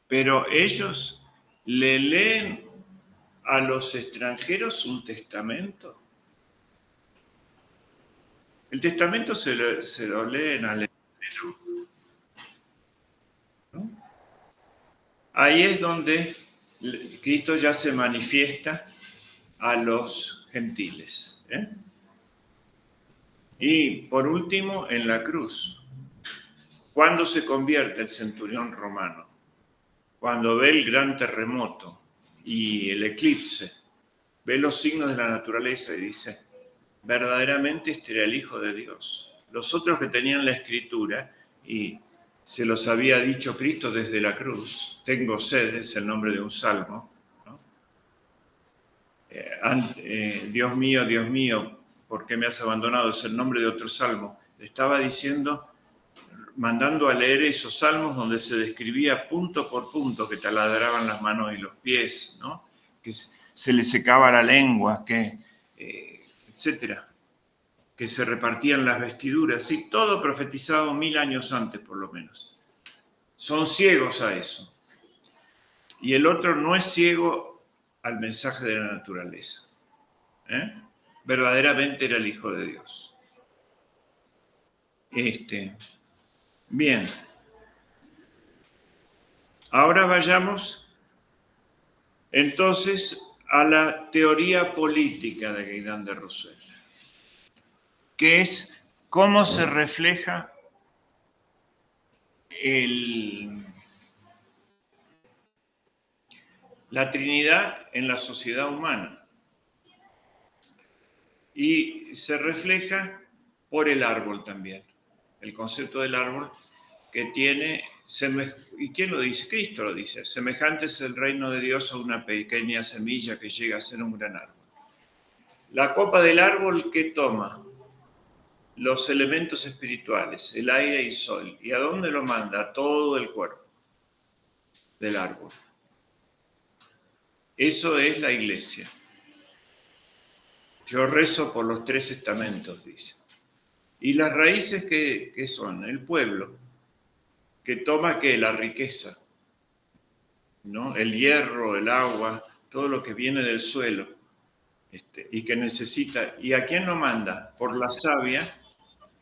Pero ellos le leen a los extranjeros un testamento. El testamento se lo leen al extranjero, ¿no? Ahí es donde Cristo ya se manifiesta a los gentiles. Y por último, en la cruz. ¿Cuándo se convierte el centurión romano? Cuando ve el gran terremoto y el eclipse, ve los signos de la naturaleza y dice: verdaderamente este era el Hijo de Dios. Los otros que tenían la escritura y se los había dicho Cristo desde la cruz. Tengo sed, es el nombre de un salmo, ¿no? Dios mío, ¿por qué me has abandonado? Es el nombre de otro salmo. Le estaba diciendo, mandando a leer esos salmos donde se describía punto por punto que taladraban las manos y los pies, ¿no? Que se le secaba la lengua, etcétera, que se repartían las vestiduras, y todo profetizado 1000 años antes por lo menos. Son ciegos a eso. Y el otro no es ciego al mensaje de la naturaleza. Verdaderamente era el Hijo de Dios. Bien. Ahora vayamos entonces a la teoría política de Gaitán de Roussel, que es cómo se refleja la Trinidad en la sociedad humana. Y se refleja por el árbol también. El concepto del árbol que tiene, ¿y quién lo dice? Cristo lo dice, semejante es el reino de Dios a una pequeña semilla que llega a ser un gran árbol. La copa del árbol que toma los elementos espirituales, el aire y el sol, ¿y a dónde lo manda? A todo el cuerpo del árbol. Eso es la iglesia. Yo rezo por los 3 estamentos, dice. ¿Y las raíces qué son? El pueblo, que toma ¿qué? La riqueza, ¿no? El hierro, el agua, todo lo que viene del suelo, y que necesita. ¿Y a quién lo manda? Por la savia,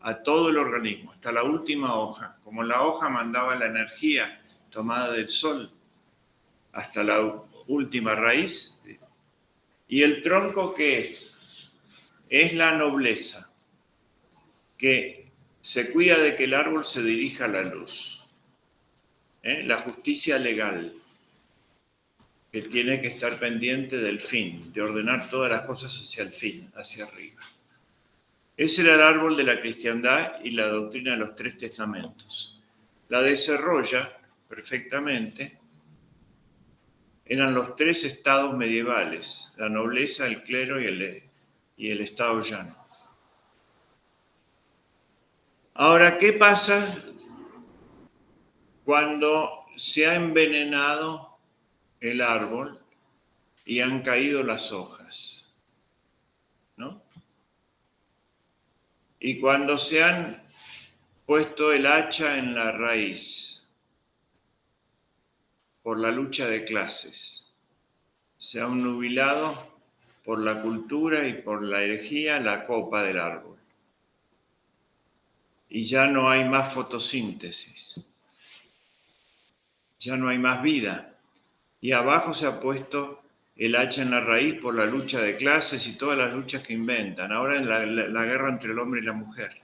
a todo el organismo, hasta la última hoja. Como la hoja mandaba la energía tomada del sol, hasta la última raíz. ¿Y el tronco qué es? Es la nobleza, que se cuida de que el árbol se dirija a la luz. La justicia legal, que tiene que estar pendiente del fin, de ordenar todas las cosas hacia el fin, hacia arriba. Ese era el árbol de la cristiandad y la doctrina de los 3 testamentos. La desarrolla perfectamente. Eran los 3 estados medievales, la nobleza, el clero y el estado llano. Ahora, ¿qué pasa cuando se ha envenenado el árbol y han caído las hojas? ¿No? Y cuando se han puesto el hacha en la raíz por la lucha de clases, se ha nubilado por la cultura y por la herejía la copa del árbol. Y ya no hay más fotosíntesis, ya no hay más vida. Y abajo se ha puesto el hacha en la raíz por la lucha de clases y todas las luchas que inventan. Ahora en la guerra entre el hombre y la mujer,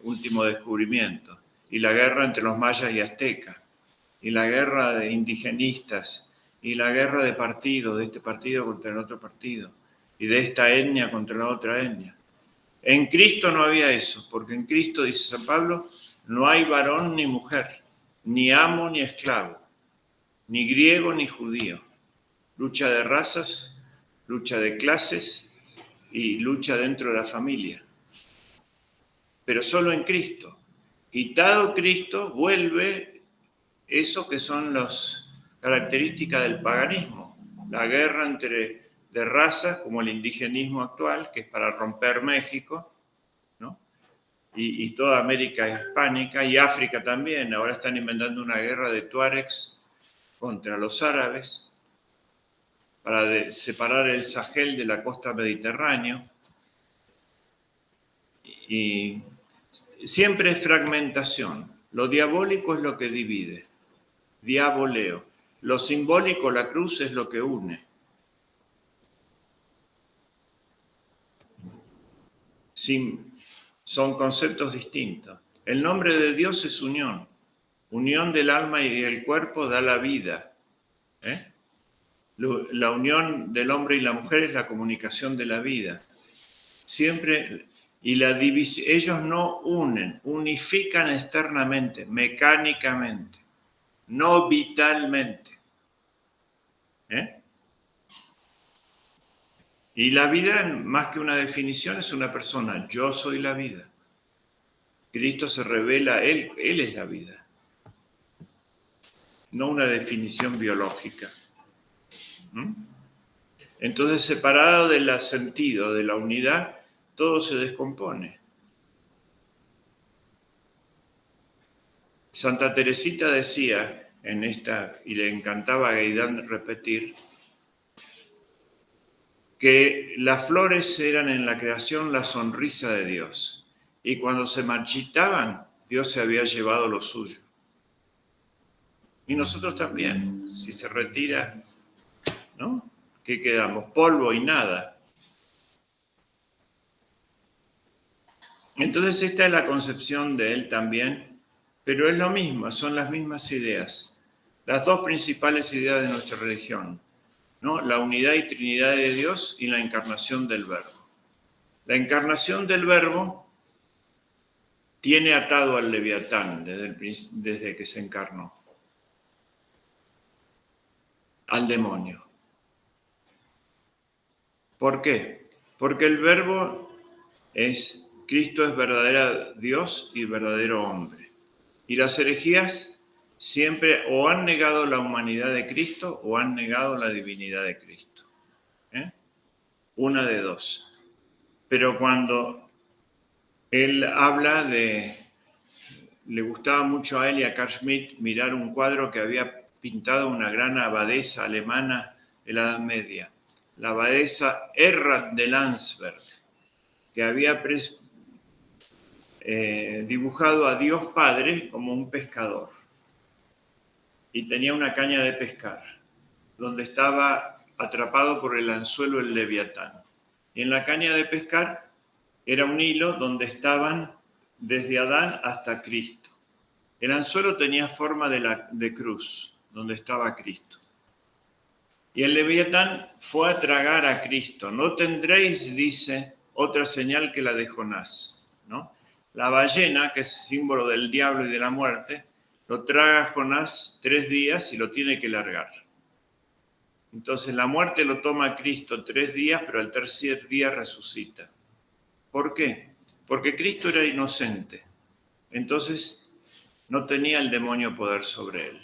último descubrimiento, y la guerra entre los mayas y aztecas, y la guerra de indigenistas, y la guerra de partidos, de este partido contra el otro partido, y de esta etnia contra la otra etnia. En Cristo no había eso, porque en Cristo, dice San Pablo, no hay varón ni mujer, ni amo ni esclavo, ni griego ni judío. Lucha de razas, lucha de clases y lucha dentro de la familia. Pero solo en Cristo. Quitado Cristo, vuelve eso que son las características del paganismo. La guerra de razas, como el indigenismo actual, que es para romper México, ¿no? Y toda América hispánica y África también. Ahora están inventando una guerra de tuaregs contra los árabes para separar el Sahel de la costa mediterránea. Y siempre es fragmentación. Lo diabólico es lo que divide. Diaboleo. Lo simbólico, la cruz, es lo que une. Son conceptos distintos. El nombre de Dios es unión. Unión del alma y el cuerpo da la vida. La unión del hombre y la mujer es la comunicación de la vida. Siempre Y ellos no unen, unifican externamente, mecánicamente, no vitalmente. Y la vida, más que una definición, es una persona. Yo soy la vida. Cristo se revela, Él es la vida. No una definición biológica. Entonces, separado del sentido, de la unidad, todo se descompone. Santa Teresita decía en esta, y le encantaba a Gaidán repetir, que las flores eran en la creación la sonrisa de Dios. Y cuando se marchitaban, Dios se había llevado lo suyo. Y nosotros también, si se retira, ¿no? ¿Qué quedamos? Polvo y nada. Entonces esta es la concepción de él también, pero es lo mismo, son las mismas ideas. Las dos principales ideas de nuestra religión, ¿no? La unidad y trinidad de Dios y la encarnación del Verbo. La encarnación del Verbo tiene atado al Leviatán desde que se encarnó, al demonio. ¿Por qué? Porque el Verbo Cristo es verdadero Dios y verdadero hombre. Y las herejías siempre o han negado la humanidad de Cristo o han negado la divinidad de Cristo. Una de dos. Pero cuando él habla le gustaba mucho a él y a Carl Schmitt mirar un cuadro que había pintado una gran abadesa alemana de la Edad Media, la abadesa Erhard de Landsberg, que había dibujado a Dios Padre como un pescador y tenía una caña de pescar donde estaba atrapado por el anzuelo el Leviatán. Y en la caña de pescar era un hilo donde estaban desde Adán hasta Cristo. El anzuelo tenía forma de cruz, donde estaba Cristo. Y el Leviatán fue a tragar a Cristo. No tendréis, dice, otra señal que la de Jonás, ¿no? La ballena, que es símbolo del diablo y de la muerte, lo traga Jonás 3 días y lo tiene que largar. Entonces la muerte lo toma a Cristo 3 días, pero al tercer día resucita. ¿Por qué? Porque Cristo era inocente. Entonces no tenía el demonio poder sobre él.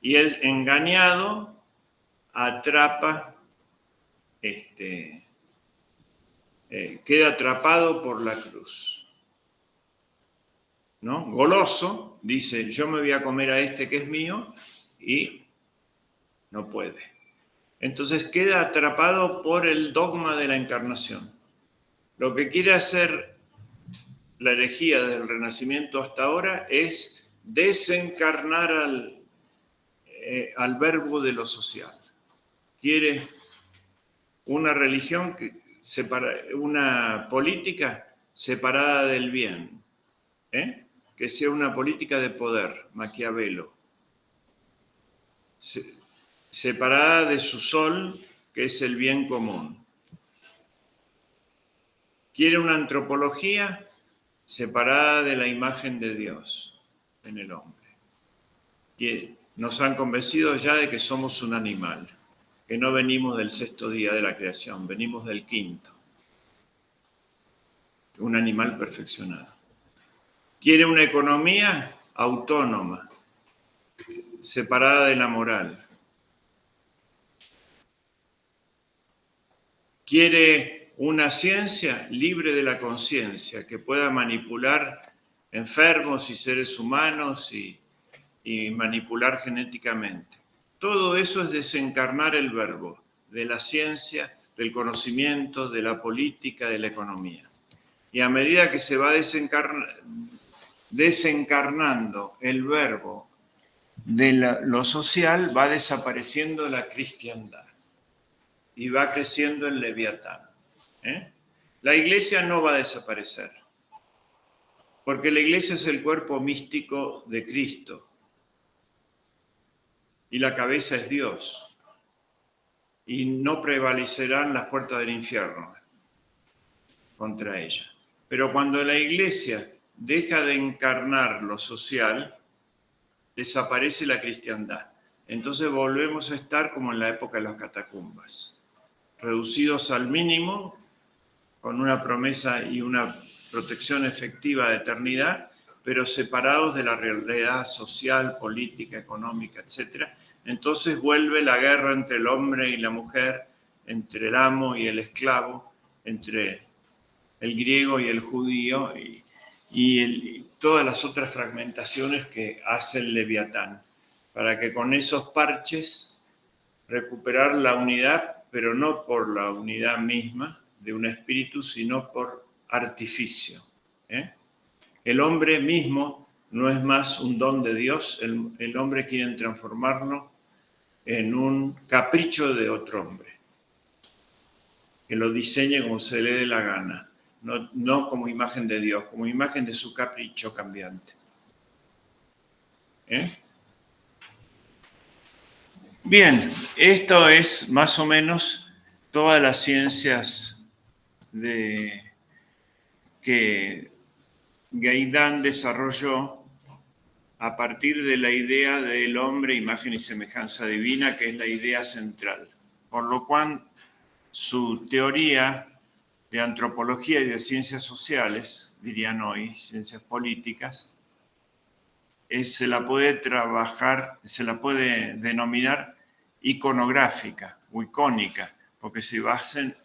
Y él, engañado, atrapa, queda atrapado por la cruz. ¿No? Goloso, dice, yo me voy a comer a este que es mío, y no puede. Entonces queda atrapado por el dogma de la encarnación. Lo que quiere hacer la herejía desde el Renacimiento hasta ahora es desencarnar al verbo de lo social. Quiere una religión una política separada del bien, que sea una política de poder, Maquiavelo, separada de su sol, que es el bien común. Quiere una antropología separada de la imagen de Dios en el hombre. Que nos han convencido ya de que somos un animal, que no venimos del 6º día de la creación, venimos del 5º. Un animal perfeccionado. Quiere una economía autónoma, separada de la moral. Quiere una ciencia libre de la conciencia, que pueda manipular enfermos y seres humanos y manipular genéticamente. Todo eso es desencarnar el verbo de la ciencia, del conocimiento, de la política, de la economía. Y a medida que se va desencarnando el verbo de lo social, va desapareciendo la cristiandad y va creciendo el Leviatán. La iglesia no va a desaparecer, porque la iglesia es el cuerpo místico de Cristo y la cabeza es Dios, y no prevalecerán las puertas del infierno. contra ella. Pero cuando la Iglesia deja de encarnar lo social, desaparece la cristiandad. Entonces volvemos a estar como en la época de las catacumbas, reducidos al mínimo, con una promesa y una protección efectiva de eternidad, pero separados de la realidad social, política, económica, etc. Entonces vuelve la guerra entre el hombre y la mujer, entre el amo y el esclavo, entre el griego y el judío, y todas las otras fragmentaciones que hace el Leviatán, para que con esos parches recuperar la unidad, pero no por la unidad misma de un espíritu, sino por artificio. El hombre mismo no es más un don de Dios, el hombre quiere transformarlo en un capricho de otro hombre, que lo diseñe como se le dé la gana, no como imagen de Dios, como imagen de su capricho cambiante. Bien, esto es más o menos todas las ciencias que Gaidán desarrolló a partir de la idea del hombre, imagen y semejanza divina, que es la idea central. Por lo cual, su teoría de antropología y de ciencias sociales, dirían hoy, ciencias políticas, se la puede trabajar, se la puede denominar iconográfica o icónica, porque se basan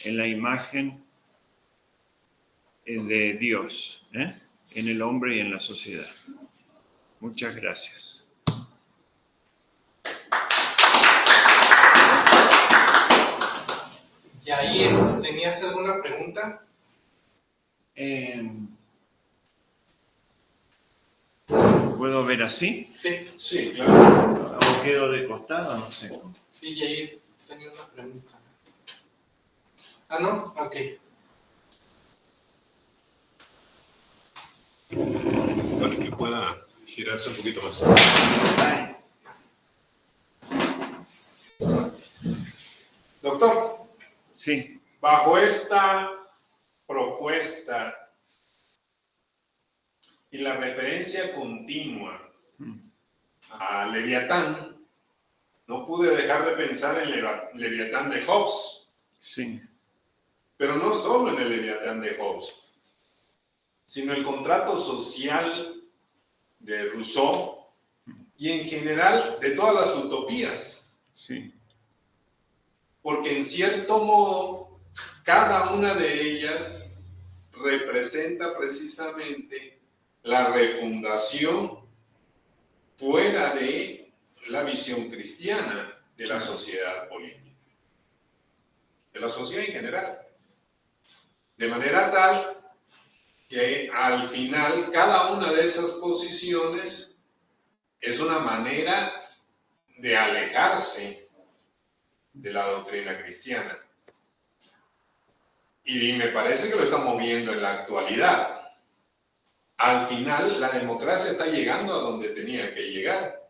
en la imagen de Dios, en el hombre y en la sociedad. Muchas gracias. Yair, ¿tenías alguna pregunta? ¿Puedo ver así? Sí, claro. ¿O quedo de costado? No sé. Sí, Yair, tenía una pregunta. Ah, ¿no? Ok. Para que pueda girarse un poquito más. Doctor. Sí. Bajo esta propuesta y la referencia continua a Leviatán, no pude dejar de pensar en Leviatán de Hobbes. Sí. Pero no solo en el Leviatán de Hobbes, sino el contrato social de Rousseau y en general de todas las utopías. Sí. Porque en cierto modo, cada una de ellas representa precisamente la refundación fuera de la visión cristiana de la sociedad política, de la sociedad en general. De manera tal que al final cada una de esas posiciones es una manera de alejarse de la doctrina cristiana. Y me parece que lo estamos viendo en la actualidad. Al final, la democracia está llegando a donde tenía que llegar.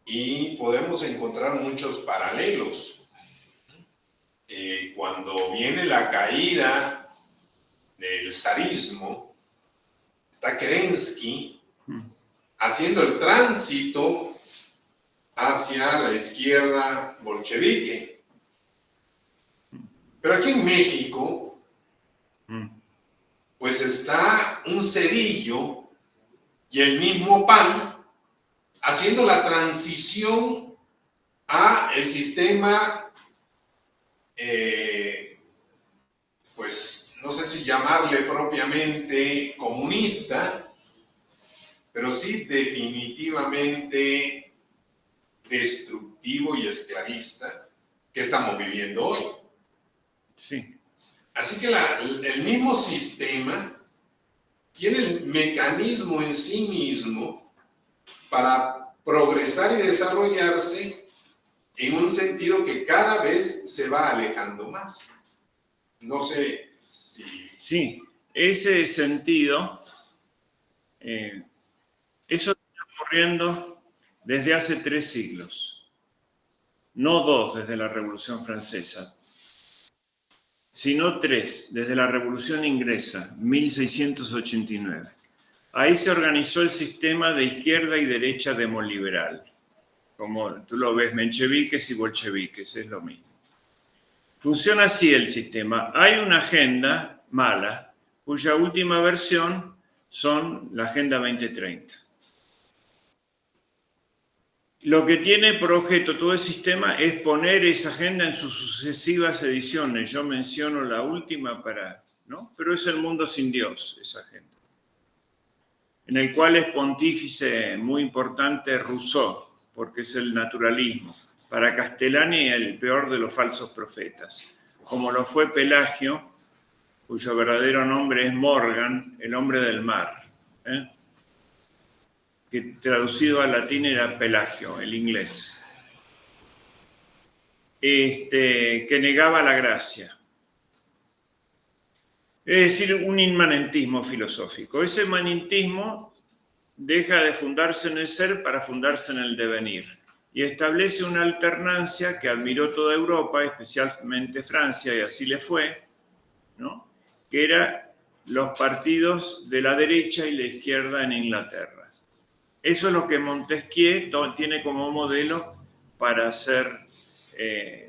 Y podemos encontrar muchos paralelos. Cuando viene la caída del zarismo, está Kerensky haciendo el tránsito hacia la izquierda bolchevique. Pero aquí en México, pues está un Cedillo y el mismo PAN haciendo la transición a el sistema, pues no sé si llamarle propiamente comunista, pero sí definitivamente destructivo y esclavista que estamos viviendo hoy. Sí. Así que el mismo sistema tiene el mecanismo en sí mismo para progresar y desarrollarse en un sentido que cada vez se va alejando más. No sé si... Sí, ese sentido, eso está ocurriendo desde hace 3 siglos, no 2 desde la Revolución Francesa, sino 3, desde la Revolución Inglesa, 1689. Ahí se organizó el sistema de izquierda y derecha demoliberal. Como tú lo ves, mencheviques y bolcheviques, es lo mismo. Funciona así el sistema. Hay una agenda mala, cuya última versión son la Agenda 2030. Lo que tiene por objeto todo el sistema es poner esa agenda en sus sucesivas ediciones. Yo menciono la última ¿no? Pero es el mundo sin Dios, esa agenda. En el cual es pontífice muy importante Rousseau, porque es el naturalismo. Para Castellani, el peor de los falsos profetas. Como lo fue Pelagio, cuyo verdadero nombre es Morgan, el hombre del mar. Que traducido al latín era Pelagio, el inglés. Que negaba la gracia. Es decir, un inmanentismo filosófico. Ese inmanentismo deja de fundarse en el ser para fundarse en el devenir y establece una alternancia que admiró toda Europa, especialmente Francia, y así le fue, ¿no? Que era los partidos de la derecha y la izquierda en Inglaterra. Eso es lo que Montesquieu tiene como modelo para hacer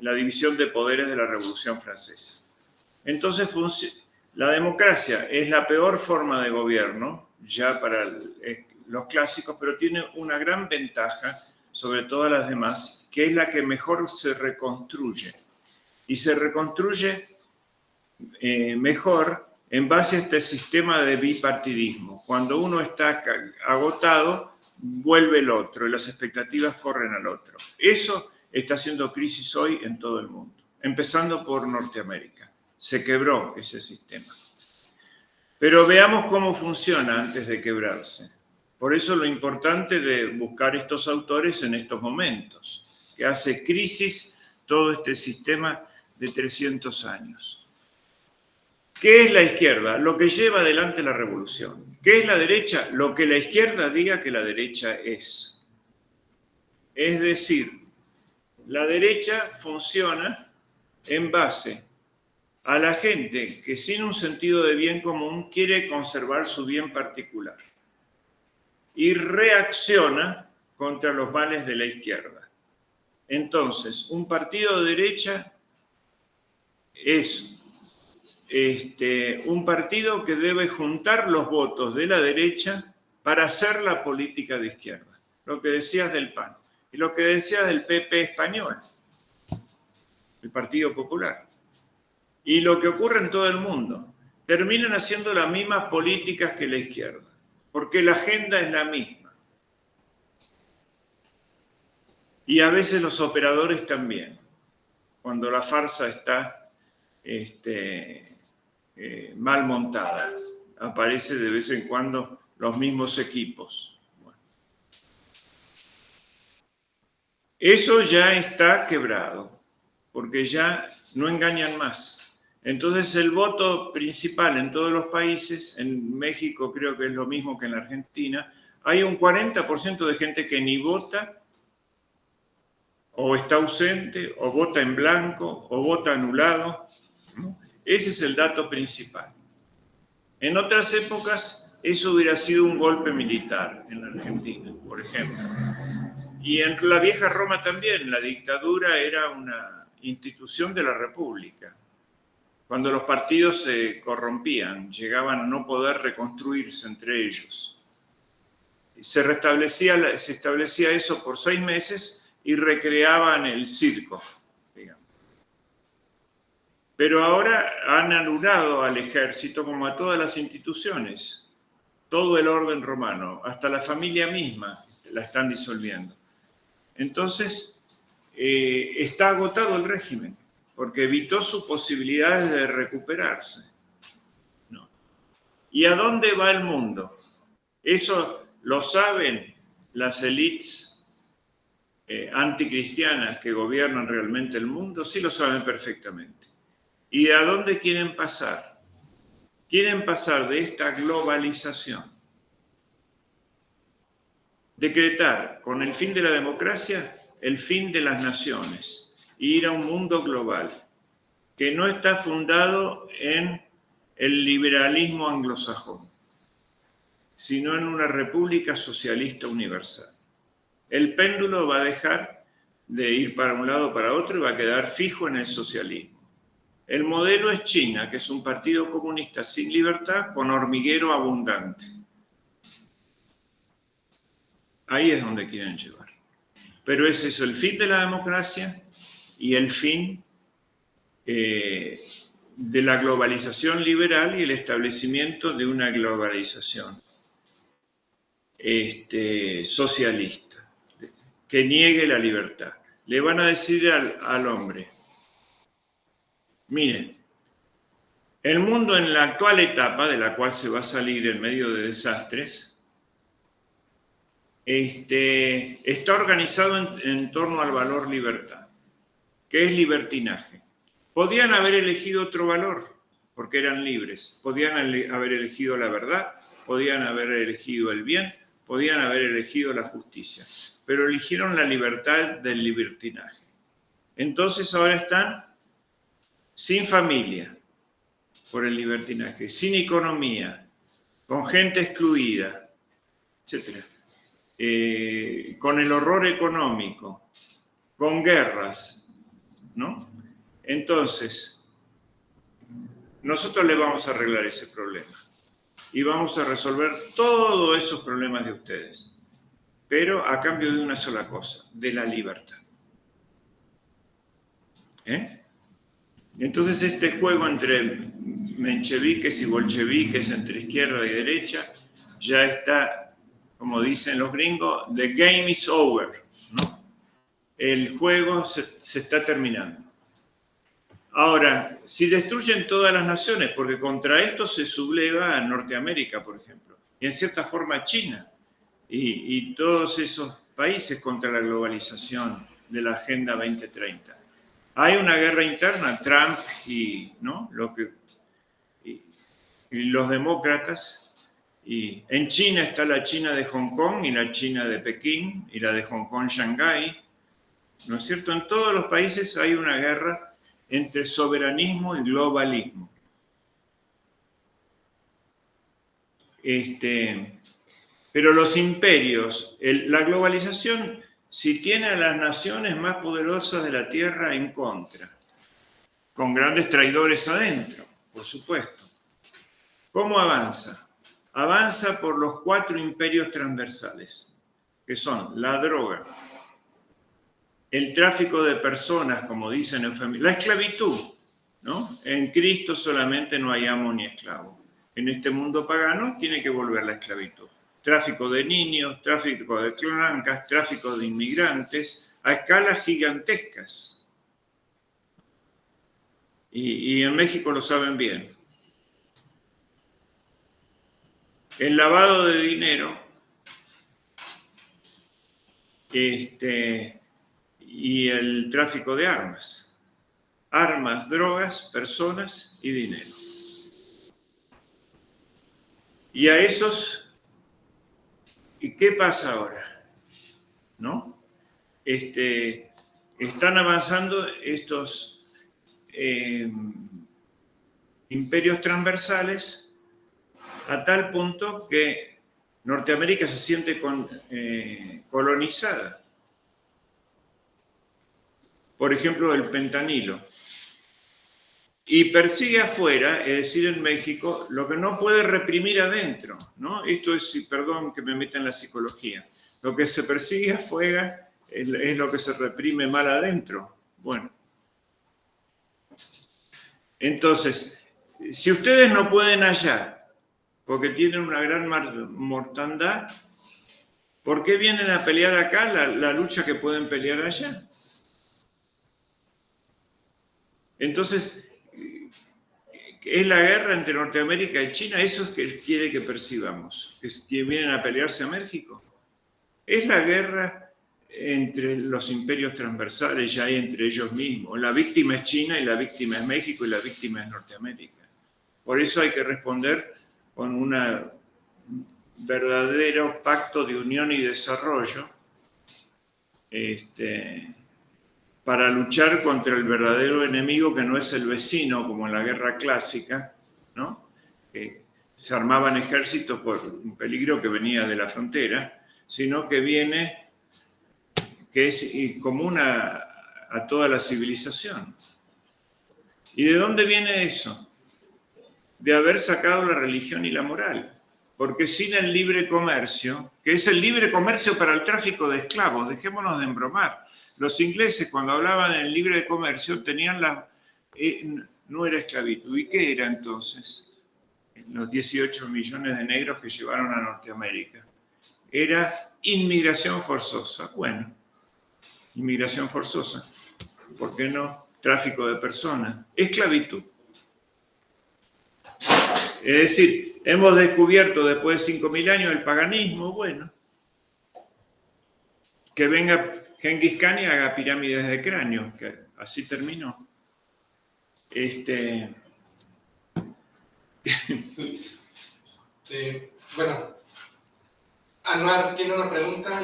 la división de poderes de la Revolución Francesa. Entonces, la democracia es la peor forma de gobierno, ya para los clásicos, pero tiene una gran ventaja sobre todas las demás, que es la que mejor se reconstruye. Y se reconstruye mejor en base a este sistema de bipartidismo. Cuando uno está agotado, vuelve el otro y las expectativas corren al otro. Eso está haciendo crisis hoy en todo el mundo, empezando por Norteamérica. Se quebró ese sistema. Pero veamos cómo funciona antes de quebrarse. Por eso lo importante de buscar estos autores en estos momentos, que hace crisis todo este sistema de 300 años. ¿Qué es la izquierda? Lo que lleva adelante la revolución. ¿Qué es la derecha? Lo que la izquierda diga que la derecha es. Es decir, la derecha funciona en base a la gente que sin un sentido de bien común quiere conservar su bien particular y reacciona contra los males de la izquierda. Entonces, un partido de derecha es un partido que debe juntar los votos de la derecha para hacer la política de izquierda. Lo que decías del PAN y lo que decías del PP español, el Partido Popular. Y lo que ocurre en todo el mundo. Terminan haciendo las mismas políticas que la izquierda, porque la agenda es la misma. Y a veces los operadores también, cuando la farsa está mal montada. Aparece de vez en cuando los mismos equipos. Bueno. Eso ya está quebrado, porque ya no engañan más. Entonces el voto principal en todos los países, en México creo que es lo mismo que en la Argentina, hay un 40% de gente que ni vota, o está ausente, o vota en blanco, o vota anulado, ¿no? Ese es el dato principal. En otras épocas, eso hubiera sido un golpe militar en la Argentina, por ejemplo. Y en la vieja Roma también, la dictadura era una institución de la República. Cuando los partidos se corrompían, llegaban a no poder reconstruirse entre ellos. Se establecía eso por 6 meses y recreaban el circo, digamos. Pero ahora han anulado al ejército como a todas las instituciones, todo el orden romano, hasta la familia misma la están disolviendo. Entonces, está agotado el régimen, porque evitó sus posibilidades de recuperarse. ¿No? ¿Y a dónde va el mundo? Eso lo saben las élites anticristianas que gobiernan realmente el mundo, sí lo saben perfectamente. ¿Y a dónde quieren pasar? Quieren pasar de esta globalización, decretar con el fin de la democracia el fin de las naciones, e ir a un mundo global. que no está fundado en el liberalismo anglosajón, sino en una república socialista universal. El péndulo va a dejar de ir para un lado o para otro y va a quedar fijo en el socialismo. El modelo es China, que es un partido comunista sin libertad con hormiguero abundante. Ahí es donde quieren llevar. Pero ese es el fin de la democracia y el fin de la globalización liberal y el establecimiento de una globalización socialista, que niegue la libertad. Le van a decir al hombre, mire, el mundo en la actual etapa, de la cual se va a salir en medio de desastres, está organizado en torno al valor libertad, que es libertinaje. Podían haber elegido otro valor, porque eran libres. Podían haber elegido la verdad, podían haber elegido el bien, podían haber elegido la justicia, pero eligieron la libertad del libertinaje. Entonces ahora están sin familia por el libertinaje, sin economía, con gente excluida, etc. Con el horror económico, con guerras, ¿no? Entonces, nosotros le vamos a arreglar ese problema y vamos a resolver todos esos problemas de ustedes, pero a cambio de una sola cosa, de la libertad. Entonces este juego entre mencheviques y bolcheviques, entre izquierda y derecha, ya está, como dicen los gringos, the game is over, ¿no? El juego se está terminando. Ahora, si destruyen todas las naciones, porque contra esto se subleva a Norteamérica, por ejemplo, y en cierta forma China, y todos esos países contra la globalización de la Agenda 2030. Hay una guerra interna, Trump y, ¿no? y los demócratas, y en China está la China de Hong Kong y la China de Pekín, y la de Hong Kong, Shanghái, ¿no es cierto? En todos los países hay una guerra entre soberanismo y globalismo. Pero los imperios, la globalización, si tiene a las naciones más poderosas de la Tierra en contra, con grandes traidores adentro, por supuesto. ¿Cómo avanza? Avanza por los 4 imperios transversales, que son la droga, el tráfico de personas, como dicen en la esclavitud, ¿no? En Cristo solamente no hay amo ni esclavo. En este mundo pagano tiene que volver la esclavitud. Tráfico de niños, tráfico de blancas, tráfico de inmigrantes, a escalas gigantescas. Y en México lo saben bien. El lavado de dinero, y el tráfico de armas. Armas, drogas, personas y dinero. Y a esos, ¿y qué pasa ahora? ¿No? Están avanzando estos imperios transversales a tal punto que Norteamérica se siente colonizada. Por ejemplo, el fentanilo. Y persigue afuera, es decir, en México, lo que no puede reprimir adentro, ¿no? Esto es, perdón que me meta en la psicología, lo que se persigue afuera es lo que se reprime mal adentro. Bueno. Entonces, si ustedes no pueden allá, porque tienen una gran mortandad, ¿por qué vienen a pelear acá la lucha que pueden pelear allá? Entonces, ¿es la guerra entre Norteamérica y China? ¿Eso es que él quiere que percibamos? ¿Que vienen a pelearse a México? Es la guerra entre los imperios transversales, ya hay entre ellos mismos. La víctima es China y la víctima es México y la víctima es Norteamérica. Por eso hay que responder con un verdadero pacto de unión y desarrollo, para luchar contra el verdadero enemigo, que no es el vecino, como en la guerra clásica, ¿no? Se armaban ejércitos por un peligro que venía de la frontera, sino que viene, que es común a toda la civilización. ¿Y de dónde viene eso? De haber sacado la religión y la moral. Porque sin el libre comercio, que es el libre comercio para el tráfico de esclavos, dejémonos de embromar. Los ingleses, cuando hablaban del libre comercio, tenían no era esclavitud. ¿Y qué era entonces? Los 18 millones de negros que llevaron a Norteamérica. Era inmigración forzosa. Bueno, inmigración forzosa. ¿Por qué no? Tráfico de personas. Esclavitud. Es decir, hemos descubierto después de 5.000 años el paganismo. Bueno, que venga Genghis Khan y haga pirámides de cráneo, que así terminó. Bueno, Anuar tiene una pregunta.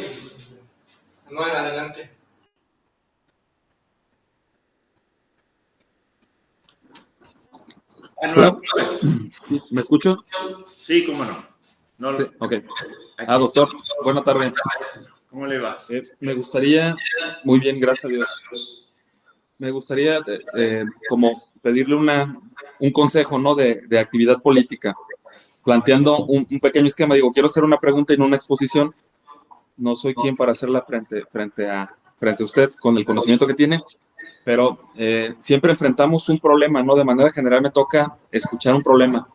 Anuar, adelante. Hola. ¿Me escucho? Sí, cómo no. Sí, ok. Doctor, buena tarde. ¿Cómo le va? Me gustaría, muy bien, gracias a Dios. Me gustaría como pedirle un consejo, ¿no? de actividad política, planteando un pequeño esquema. Digo, quiero hacer una pregunta y no una exposición. No soy quien para hacerla frente a usted con el conocimiento que tiene, pero siempre enfrentamos un problema, ¿no? De manera general me toca escuchar un problema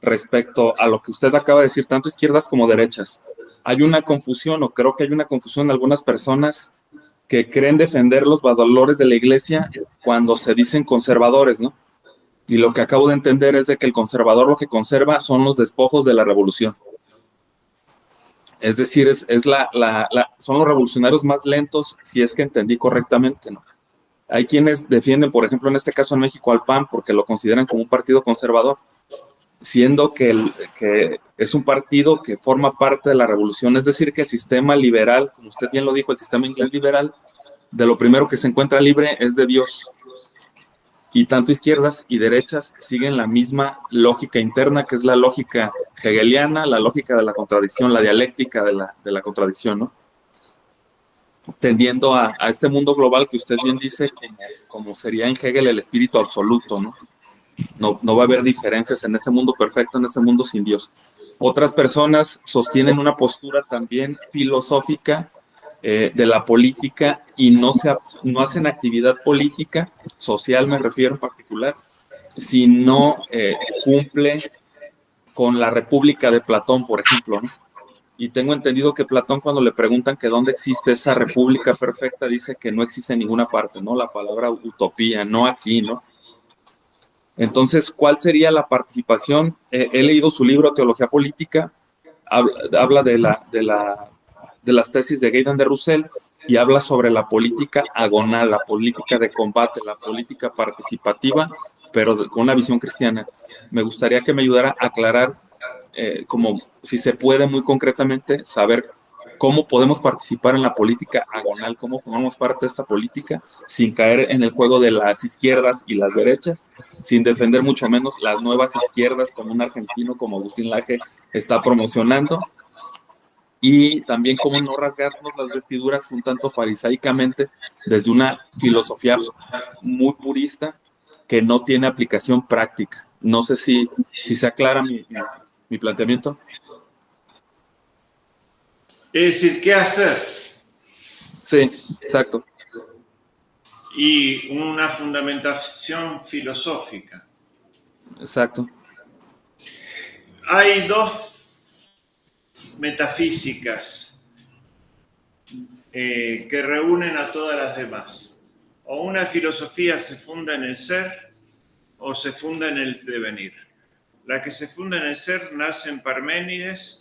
respecto a lo que usted acaba de decir, tanto izquierdas como derechas. Hay una confusión, o creo que hay una confusión en algunas personas que creen defender los valores de la iglesia cuando se dicen conservadores, ¿no? Y lo que acabo de entender es de que el conservador lo que conserva son los despojos de la revolución. Es decir, son los revolucionarios más lentos, si es que entendí correctamente, ¿no? Hay quienes defienden, por ejemplo, en este caso en México, al PAN porque lo consideran como un partido conservador, siendo que es un partido que forma parte de la revolución. Es decir, que el sistema liberal, como usted bien lo dijo, el sistema inglés liberal, de lo primero que se encuentra libre es de Dios. Y tanto izquierdas y derechas siguen la misma lógica interna, que es la lógica hegeliana, la lógica de la contradicción, la dialéctica de la contradicción, ¿no? Tendiendo a este mundo global que usted bien dice, como sería en Hegel el espíritu absoluto, ¿no? No va a haber diferencias en ese mundo perfecto, en ese mundo sin Dios. Otras personas sostienen una postura también filosófica de la política y no hacen actividad política, social me refiero en particular, si no cumple con la República de Platón, por ejemplo, ¿no? Y tengo entendido que Platón, cuando le preguntan que dónde existe esa república perfecta, dice que no existe en ninguna parte, ¿no? La palabra utopía, no aquí, ¿no? Entonces, ¿cuál sería la participación? He leído su libro Teología Política, habla de las tesis de Gaydon de Roussel y habla sobre la política agonal, la política de combate, la política participativa, pero con una visión cristiana. Me gustaría que me ayudara a aclarar, como si se puede muy concretamente, saber cómo podemos participar en la política agonal, cómo formamos parte de esta política sin caer en el juego de las izquierdas y las derechas, sin defender mucho menos las nuevas izquierdas como un argentino como Agustín Laje está promocionando, y también cómo no rasgarnos las vestiduras un tanto farisaicamente desde una filosofía muy purista que no tiene aplicación práctica. No sé si se aclara mi planteamiento. Es decir, ¿qué hacer? Sí, exacto. Y una fundamentación filosófica. Exacto. Hay dos metafísicas que reúnen a todas las demás. O una filosofía se funda en el ser o se funda en el devenir. La que se funda en el ser nace en Parménides,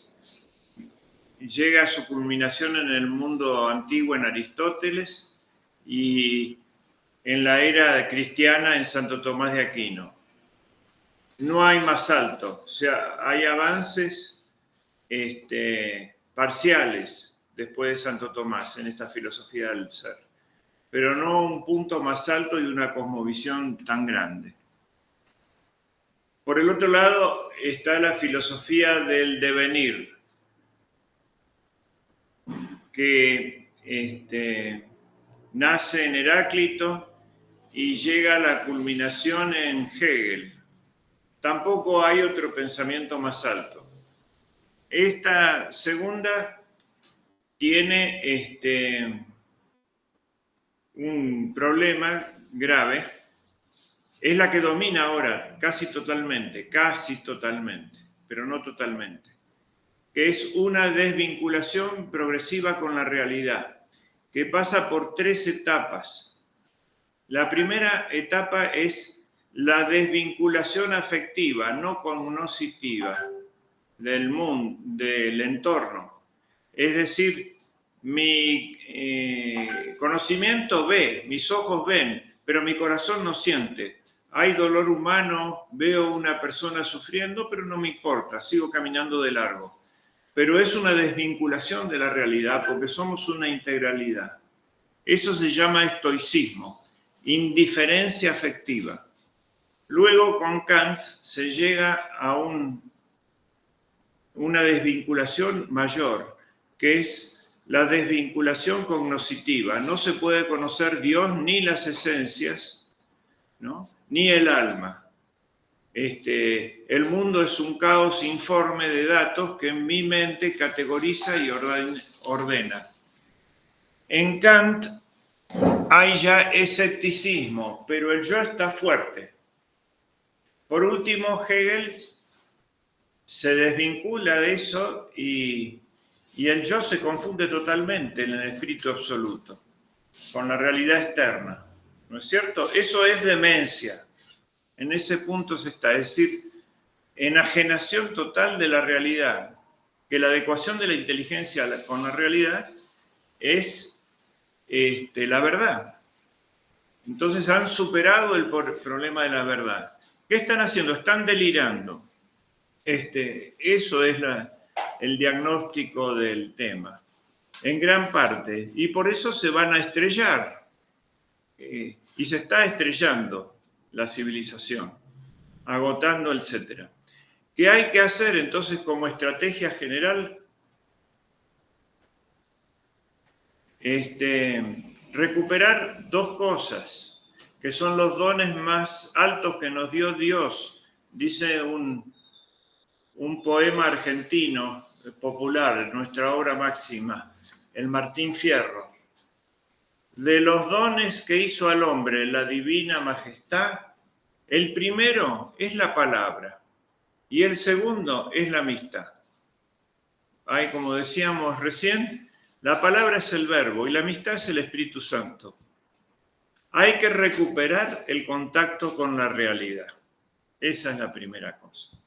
llega a su culminación en el mundo antiguo en Aristóteles y en la era cristiana en Santo Tomás de Aquino. No hay más alto, o sea, hay avances parciales después de Santo Tomás en esta filosofía del ser. pero no un punto más alto y una cosmovisión tan grande. Por el otro lado está la filosofía del devenir, que nace en Heráclito y llega a la culminación en Hegel. Tampoco hay otro pensamiento más alto. Esta segunda tiene un problema grave. Es la que domina ahora casi totalmente, pero no totalmente, que es una desvinculación progresiva con la realidad, que pasa por 3 etapas. La primera etapa es la desvinculación afectiva, no cognoscitiva, del mundo, del entorno. Es decir, mi conocimiento ve, mis ojos ven, pero mi corazón no siente. Hay dolor humano, veo una persona sufriendo, pero no me importa, sigo caminando de largo. Pero es una desvinculación de la realidad porque somos una integralidad. Eso se llama estoicismo, indiferencia afectiva. Luego con Kant se llega a una desvinculación mayor, que es la desvinculación cognoscitiva. No se puede conocer Dios ni las esencias, ¿no?, ni el alma. El mundo es un caos informe de datos que en mi mente categoriza y ordena. En Kant hay ya escepticismo, pero el yo está fuerte. Por último, Hegel se desvincula de eso y el yo se confunde totalmente en el espíritu absoluto, con la realidad externa. ¿No es cierto? Eso es demencia. En ese punto se está, es decir, enajenación total de la realidad, que la adecuación de la inteligencia con la realidad es la verdad. Entonces han superado el problema de la verdad. ¿Qué están haciendo? Están delirando. Eso es el diagnóstico del tema, en gran parte. Y por eso se van a estrellar. Y se está estrellando la civilización, agotando, etc. ¿Qué hay que hacer entonces como estrategia general? Recuperar 2 cosas, que son los dones más altos que nos dio Dios. Dice un poema argentino popular, nuestra obra máxima, el Martín Fierro. De los dones que hizo al hombre la divina majestad, el primero es la palabra y el segundo es la amistad. Hay, como decíamos recién, la palabra es el verbo y la amistad es el Espíritu Santo. Hay que recuperar el contacto con la realidad. Esa es la primera cosa.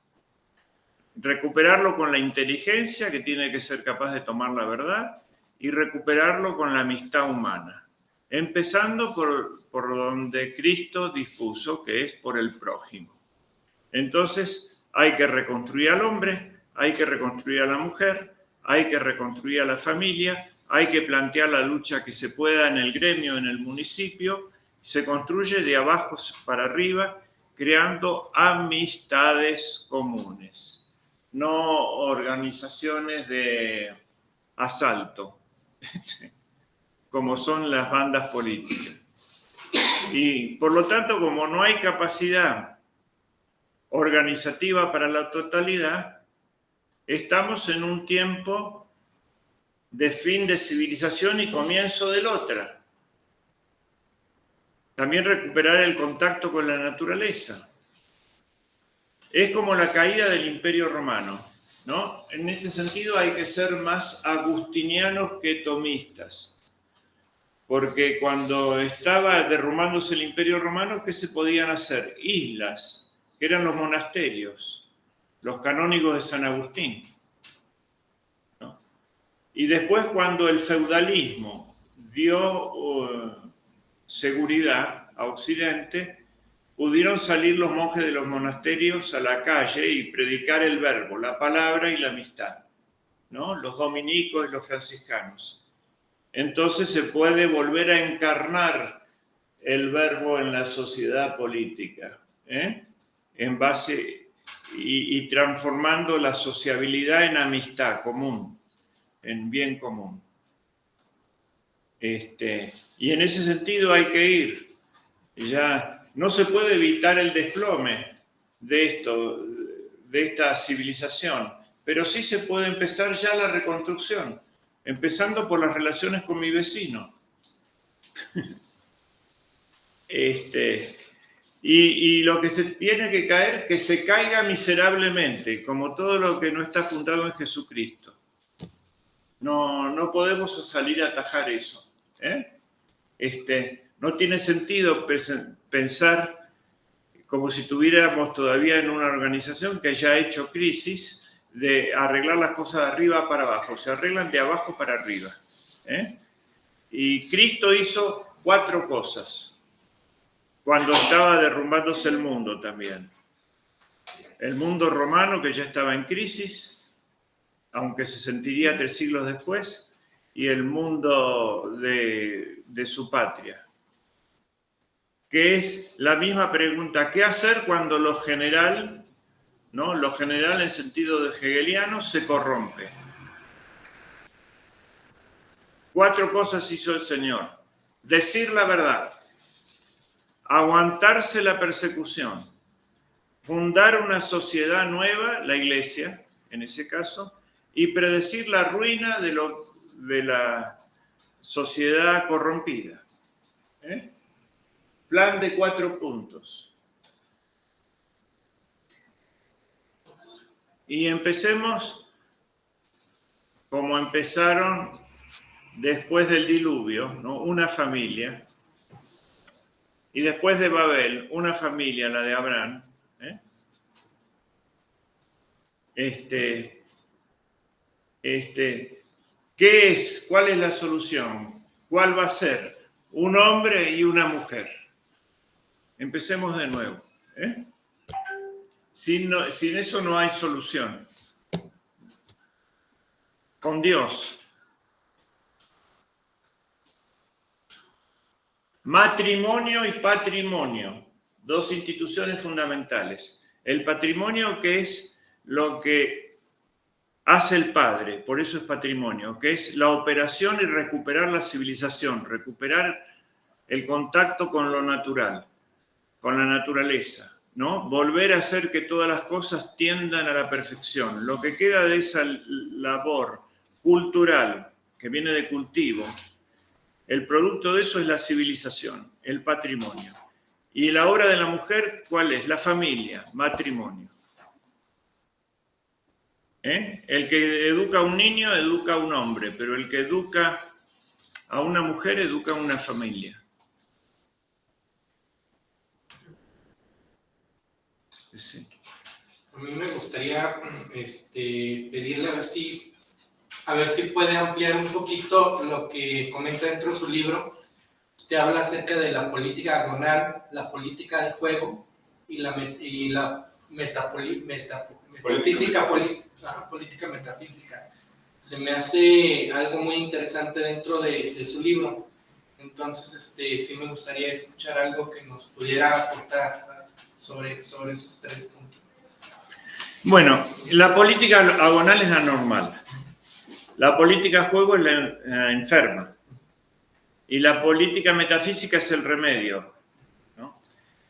Recuperarlo con la inteligencia, que tiene que ser capaz de tomar la verdad, y recuperarlo con la amistad humana. Empezando por donde Cristo dispuso, que es por el prójimo. Entonces, hay que reconstruir al hombre, hay que reconstruir a la mujer, hay que reconstruir a la familia, hay que plantear la lucha que se pueda en el gremio, en el municipio. Se construye de abajo para arriba, creando amistades comunes, no organizaciones de asalto, como son las bandas políticas. Y por lo tanto, como no hay capacidad organizativa para la totalidad, estamos en un tiempo de fin de civilización y comienzo de la otra. También recuperar el contacto con la naturaleza. Es como la caída del Imperio Romano, ¿no? En este sentido hay que ser más agustinianos que tomistas. Porque cuando estaba derrumbándose el Imperio Romano, ¿qué se podían hacer? Islas, que eran los monasterios, los canónigos de San Agustín, ¿no? Y después, cuando el feudalismo dio seguridad a Occidente, pudieron salir los monjes de los monasterios a la calle y predicar el verbo, la palabra y la amistad, ¿no? Los dominicos y los franciscanos. entonces se puede volver a encarnar el verbo en la sociedad política, en base y transformando la sociabilidad en amistad común, en bien común. Y en ese sentido hay que ir. Ya no se puede evitar el desplome de esta civilización, pero sí se puede empezar ya la reconstrucción, empezando por las relaciones con mi vecino. Y lo que se tiene que caer, que se caiga miserablemente, como todo lo que no está fundado en Jesucristo. No podemos salir a atajar eso. No tiene sentido pensar como si estuviéramos todavía en una organización que ya ha hecho crisis de arreglar las cosas de arriba para abajo. Se arreglan de abajo para arriba. Y Cristo hizo 4 cosas cuando estaba derrumbándose el mundo también. El mundo romano, que ya estaba en crisis, aunque se sentiría 3 siglos después, y el mundo de su patria. Que es la misma pregunta, ¿qué hacer cuando lo general, ¿no? Lo general en sentido de hegeliano se corrompe? 4 cosas hizo el Señor. Decir la verdad, aguantarse la persecución, fundar una sociedad nueva, la Iglesia, en ese caso, y predecir la ruina de la sociedad corrompida. Plan de 4 puntos. Y empecemos como empezaron después del diluvio, ¿no? Una familia. Y después de Babel, una familia, la de Abraham. ¿Qué es? ¿Cuál es la solución? ¿Cuál va a ser? Un hombre y una mujer. Empecemos de nuevo. Sin eso no hay solución. Con Dios. Matrimonio y patrimonio. 2 instituciones fundamentales. El patrimonio, que es lo que hace el padre, por eso es patrimonio, que es la operación y recuperar la civilización, recuperar el contacto con lo natural, con la naturaleza, ¿no? Volver a hacer que todas las cosas tiendan a la perfección. Lo que queda de esa labor cultural que viene de cultivo, el producto de eso es la civilización, el patrimonio. Y la obra de la mujer, ¿cuál es? La familia, matrimonio. El que educa a un niño, educa a un hombre, pero el que educa a una mujer, educa a una familia. Sí. A mí me gustaría pedirle a ver si puede ampliar un poquito lo que comenta dentro de su libro. Usted habla acerca de la política agonal, la política de juego y la política metafísica. Se me hace algo muy interesante dentro de su libro. Entonces, sí me gustaría escuchar algo que nos pudiera aportar sobre esos 3 puntos. Bueno, la política agonal es la normal. La política juego es la enferma. Y la política metafísica es el remedio, ¿no?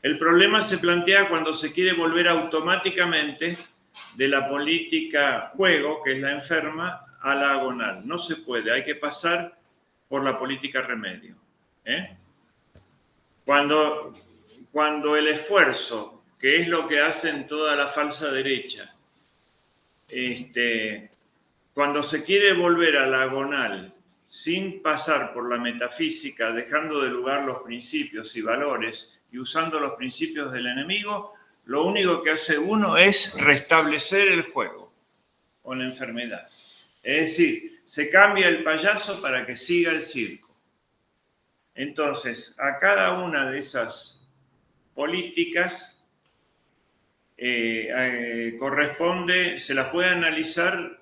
El problema se plantea cuando se quiere volver automáticamente de la política juego, que es la enferma, a la agonal. No se puede, hay que pasar por la política remedio. Cuando el esfuerzo, que es lo que hacen toda la falsa derecha, cuando se quiere volver a la agonal sin pasar por la metafísica, dejando de lugar los principios y valores y usando los principios del enemigo, lo único que hace uno es restablecer el juego o la enfermedad. Es decir, se cambia el payaso para que siga el circo. Entonces, a cada una de esas políticas corresponde, se las puede analizar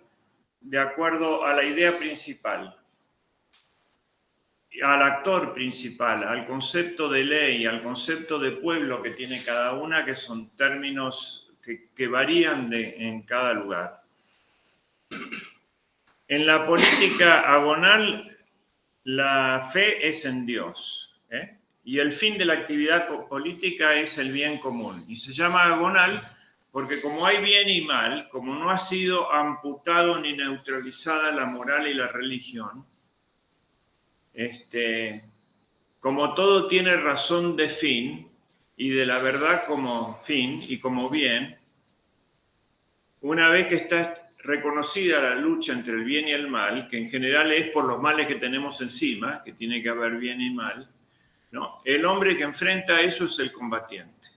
de acuerdo a la idea principal. al actor principal, al concepto de ley, al concepto de pueblo que tiene cada una, que son términos que varían en cada lugar. En la política agonal, la fe es en Dios, ¿eh? Y el fin de la actividad política es el bien común. Y se llama agonal porque como hay bien y mal, como no ha sido amputado ni neutralizada la moral y la religión, como todo tiene razón de fin y de la verdad como fin y como bien, una vez que está reconocida la lucha entre el bien y el mal, que en general es por los males que tenemos encima, que tiene que haber bien y mal, ¿no? El hombre que enfrenta eso es el combatiente.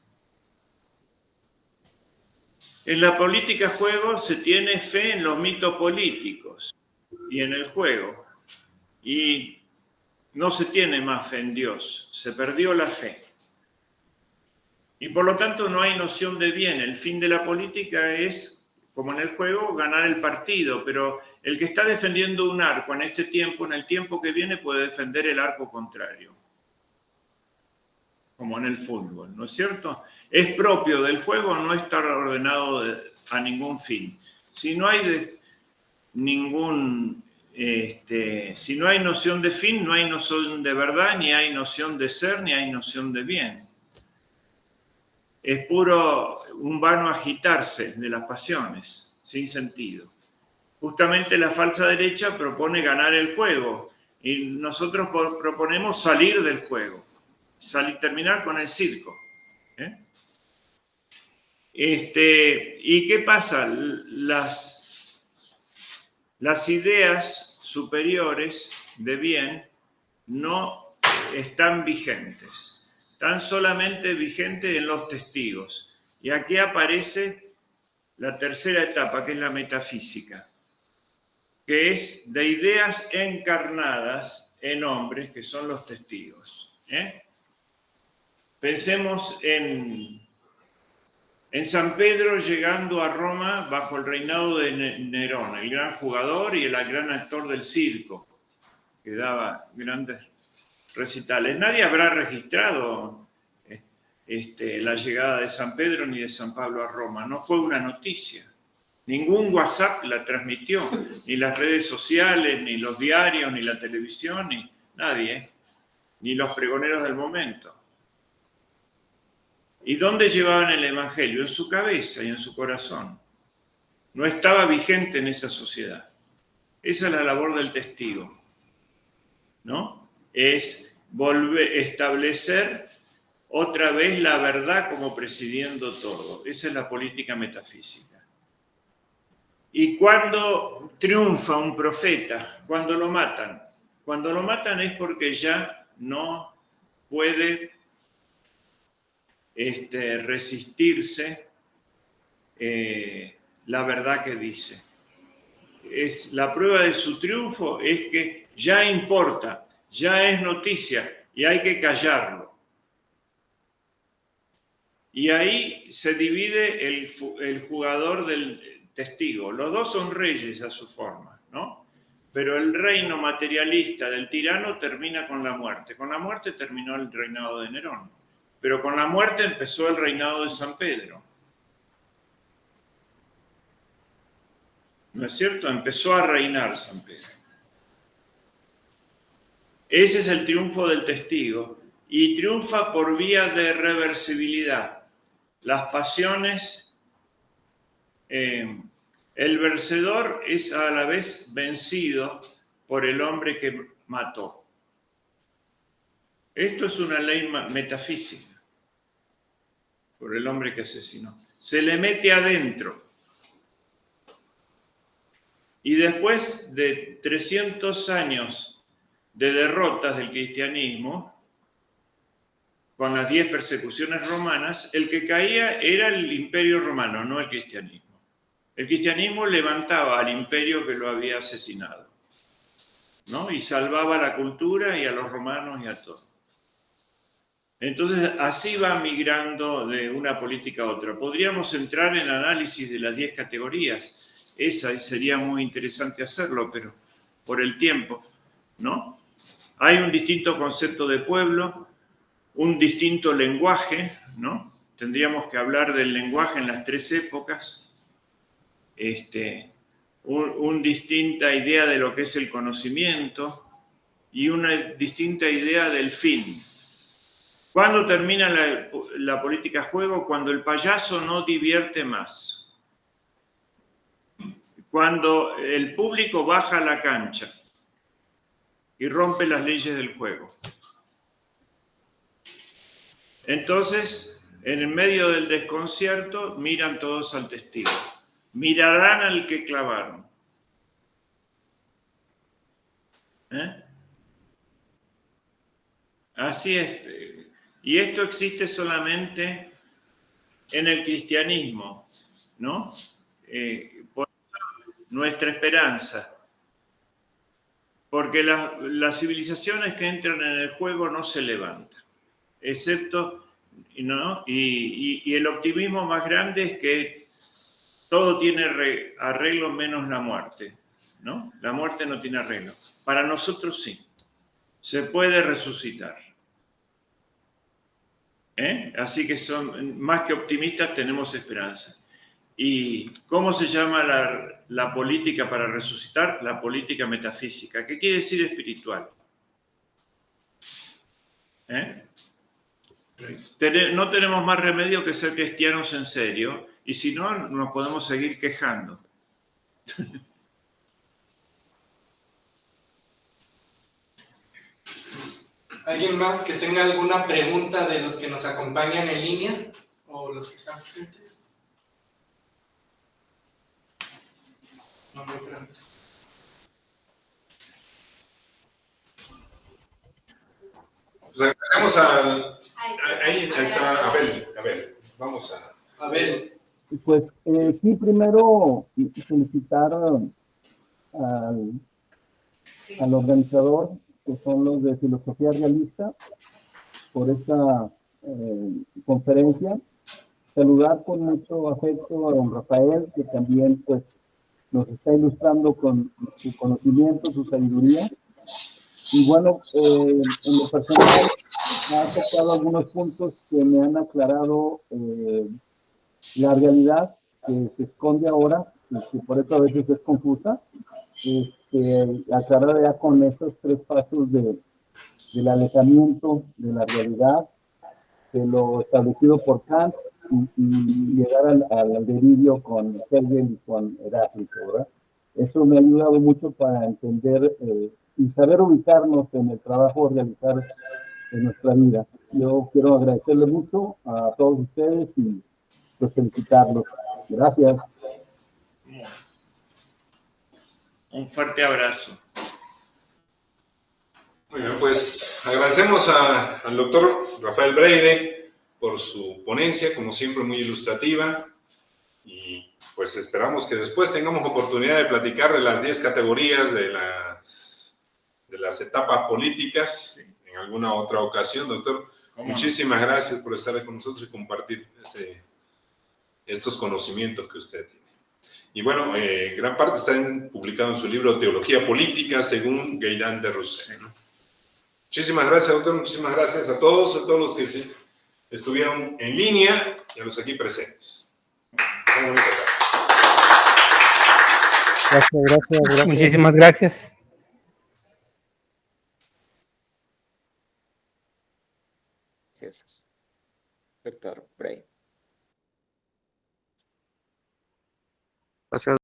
En la política juego se tiene fe en los mitos políticos y en el juego. Y no se tiene más fe en Dios, se perdió la fe. Y por lo tanto no hay noción de bien. El fin de la política es, como en el juego, ganar el partido, pero el que está defendiendo un arco en este tiempo, en el tiempo que viene, puede defender el arco contrario. Como en el fútbol, ¿no es cierto? Es propio del juego no estar ordenado a ningún fin. Si no hay si no hay noción de fin, no hay noción de verdad, ni hay noción de ser, ni hay noción de bien. Es puro, un vano agitarse de las pasiones, sin sentido. Justamente la falsa derecha propone ganar el juego y nosotros proponemos salir del juego, terminar con el circo. ¿Y qué pasa? Las ideas superiores de bien no están vigentes, están solamente vigentes en los testigos. Y aquí aparece la tercera etapa, que es la metafísica, que es de ideas encarnadas en hombres, que son los testigos. Pensemos en San Pedro llegando a Roma bajo el reinado de Nerón, el gran jugador y el gran actor del circo, que daba grandes recitales. Nadie habrá registrado la llegada de San Pedro ni de San Pablo a Roma. No fue una noticia. Ningún WhatsApp la transmitió, ni las redes sociales, ni los diarios, ni la televisión, ni nadie, ni los pregoneros del momento. ¿Y dónde llevaban el Evangelio? En su cabeza y en su corazón. No estaba vigente en esa sociedad. Esa es la labor del testigo, ¿no? Es establecer otra vez la verdad como presidiendo todo. Esa es la política metafísica. Y cuando triunfa un profeta, cuando lo matan es porque ya no puede resistirse la verdad que dice. La prueba de su triunfo es que ya importa, ya es noticia y hay que callarlo. Y ahí se divide el jugador del testigo. Los dos son reyes a su forma, ¿no? Pero el reino materialista del tirano termina con la muerte. Con la muerte terminó el reinado de Nerón. Pero con la muerte empezó el reinado de San Pedro. ¿No es cierto? Empezó a reinar San Pedro. Ese es el triunfo del testigo. Y triunfa por vía de reversibilidad. Las pasiones, el vencedor es a la vez vencido por el hombre que mató. Esto es una ley metafísica. Por el hombre que asesinó. Se le mete adentro. Y después de 300 años de derrotas del cristianismo, con las 10 persecuciones romanas, el que caía era el imperio romano, no el cristianismo. El cristianismo levantaba al imperio que lo había asesinado, ¿no? Y salvaba a la cultura y a los romanos y a todos. Entonces, así va migrando de una política a otra. Podríamos entrar en análisis de las 10 categorías. Esa sería muy interesante hacerlo, pero por el tiempo, ¿no? Hay un distinto concepto de pueblo, un distinto lenguaje, ¿no? Tendríamos que hablar del lenguaje en las tres épocas, una distinta idea de lo que es el conocimiento y una distinta idea del fin. ¿Cuándo termina la política juego? Cuando el payaso no divierte más. Cuando el público baja a la cancha y rompe las leyes del juego. Entonces, en el medio del desconcierto, miran todos al testigo. Mirarán al que clavaron. Así es. Y esto existe solamente en el cristianismo, ¿no? Por nuestra esperanza. Porque las civilizaciones que entran en el juego no se levantan, excepto, ¿no? Y el optimismo más grande es que todo tiene arreglo menos la muerte, ¿no? La muerte no tiene arreglo. Para nosotros sí, se puede resucitar. Así que son más que optimistas, tenemos esperanza. ¿Y cómo se llama la política para resucitar? La política metafísica. ¿Qué quiere decir espiritual? No tenemos más remedio que ser cristianos en serio, y si no, nos podemos seguir quejando. ¿Alguien más que tenga alguna pregunta de los que nos acompañan en línea o los que están presentes? No me pregunto. Pues agradecemos al... Ahí está Abel. Abel, vamos a... Abel. Pues sí, primero felicitar al organizador, que son los de Filosofía Realista, por esta conferencia. Saludar con mucho afecto a don Rafael, que también pues nos está ilustrando con su conocimiento, su sabiduría. Y bueno, en lo personal, me ha tocado algunos puntos que me han aclarado la realidad que se esconde ahora, y que por eso a veces es confusa, aclarar ya con estos tres pasos del alejamiento de la realidad, de lo establecido por Kant, y llegar al delirio con Hegel y con Heráclito, ¿verdad? Eso me ha ayudado mucho para entender y saber ubicarnos en el trabajo a realizar en nuestra vida. Yo quiero agradecerle mucho a todos ustedes y pues felicitarlos. Gracias. Un fuerte abrazo. Muy bien, pues agradecemos al doctor Rafael Breide por su ponencia, como siempre muy ilustrativa, y pues esperamos que después tengamos oportunidad de platicar de las 10 categorías de las etapas políticas en alguna otra ocasión, doctor. Muchísimas gracias por estar con nosotros y compartir estos conocimientos que usted tiene. Y bueno, gran parte está publicado en su libro Teología Política, según Gaëtan de Roussel, ¿no? Muchísimas gracias, doctor. Muchísimas gracias a todos los que estuvieron en línea y a los aquí presentes. Gracias. Muchísimas gracias. Gracias. Doctor Bray. Gracias.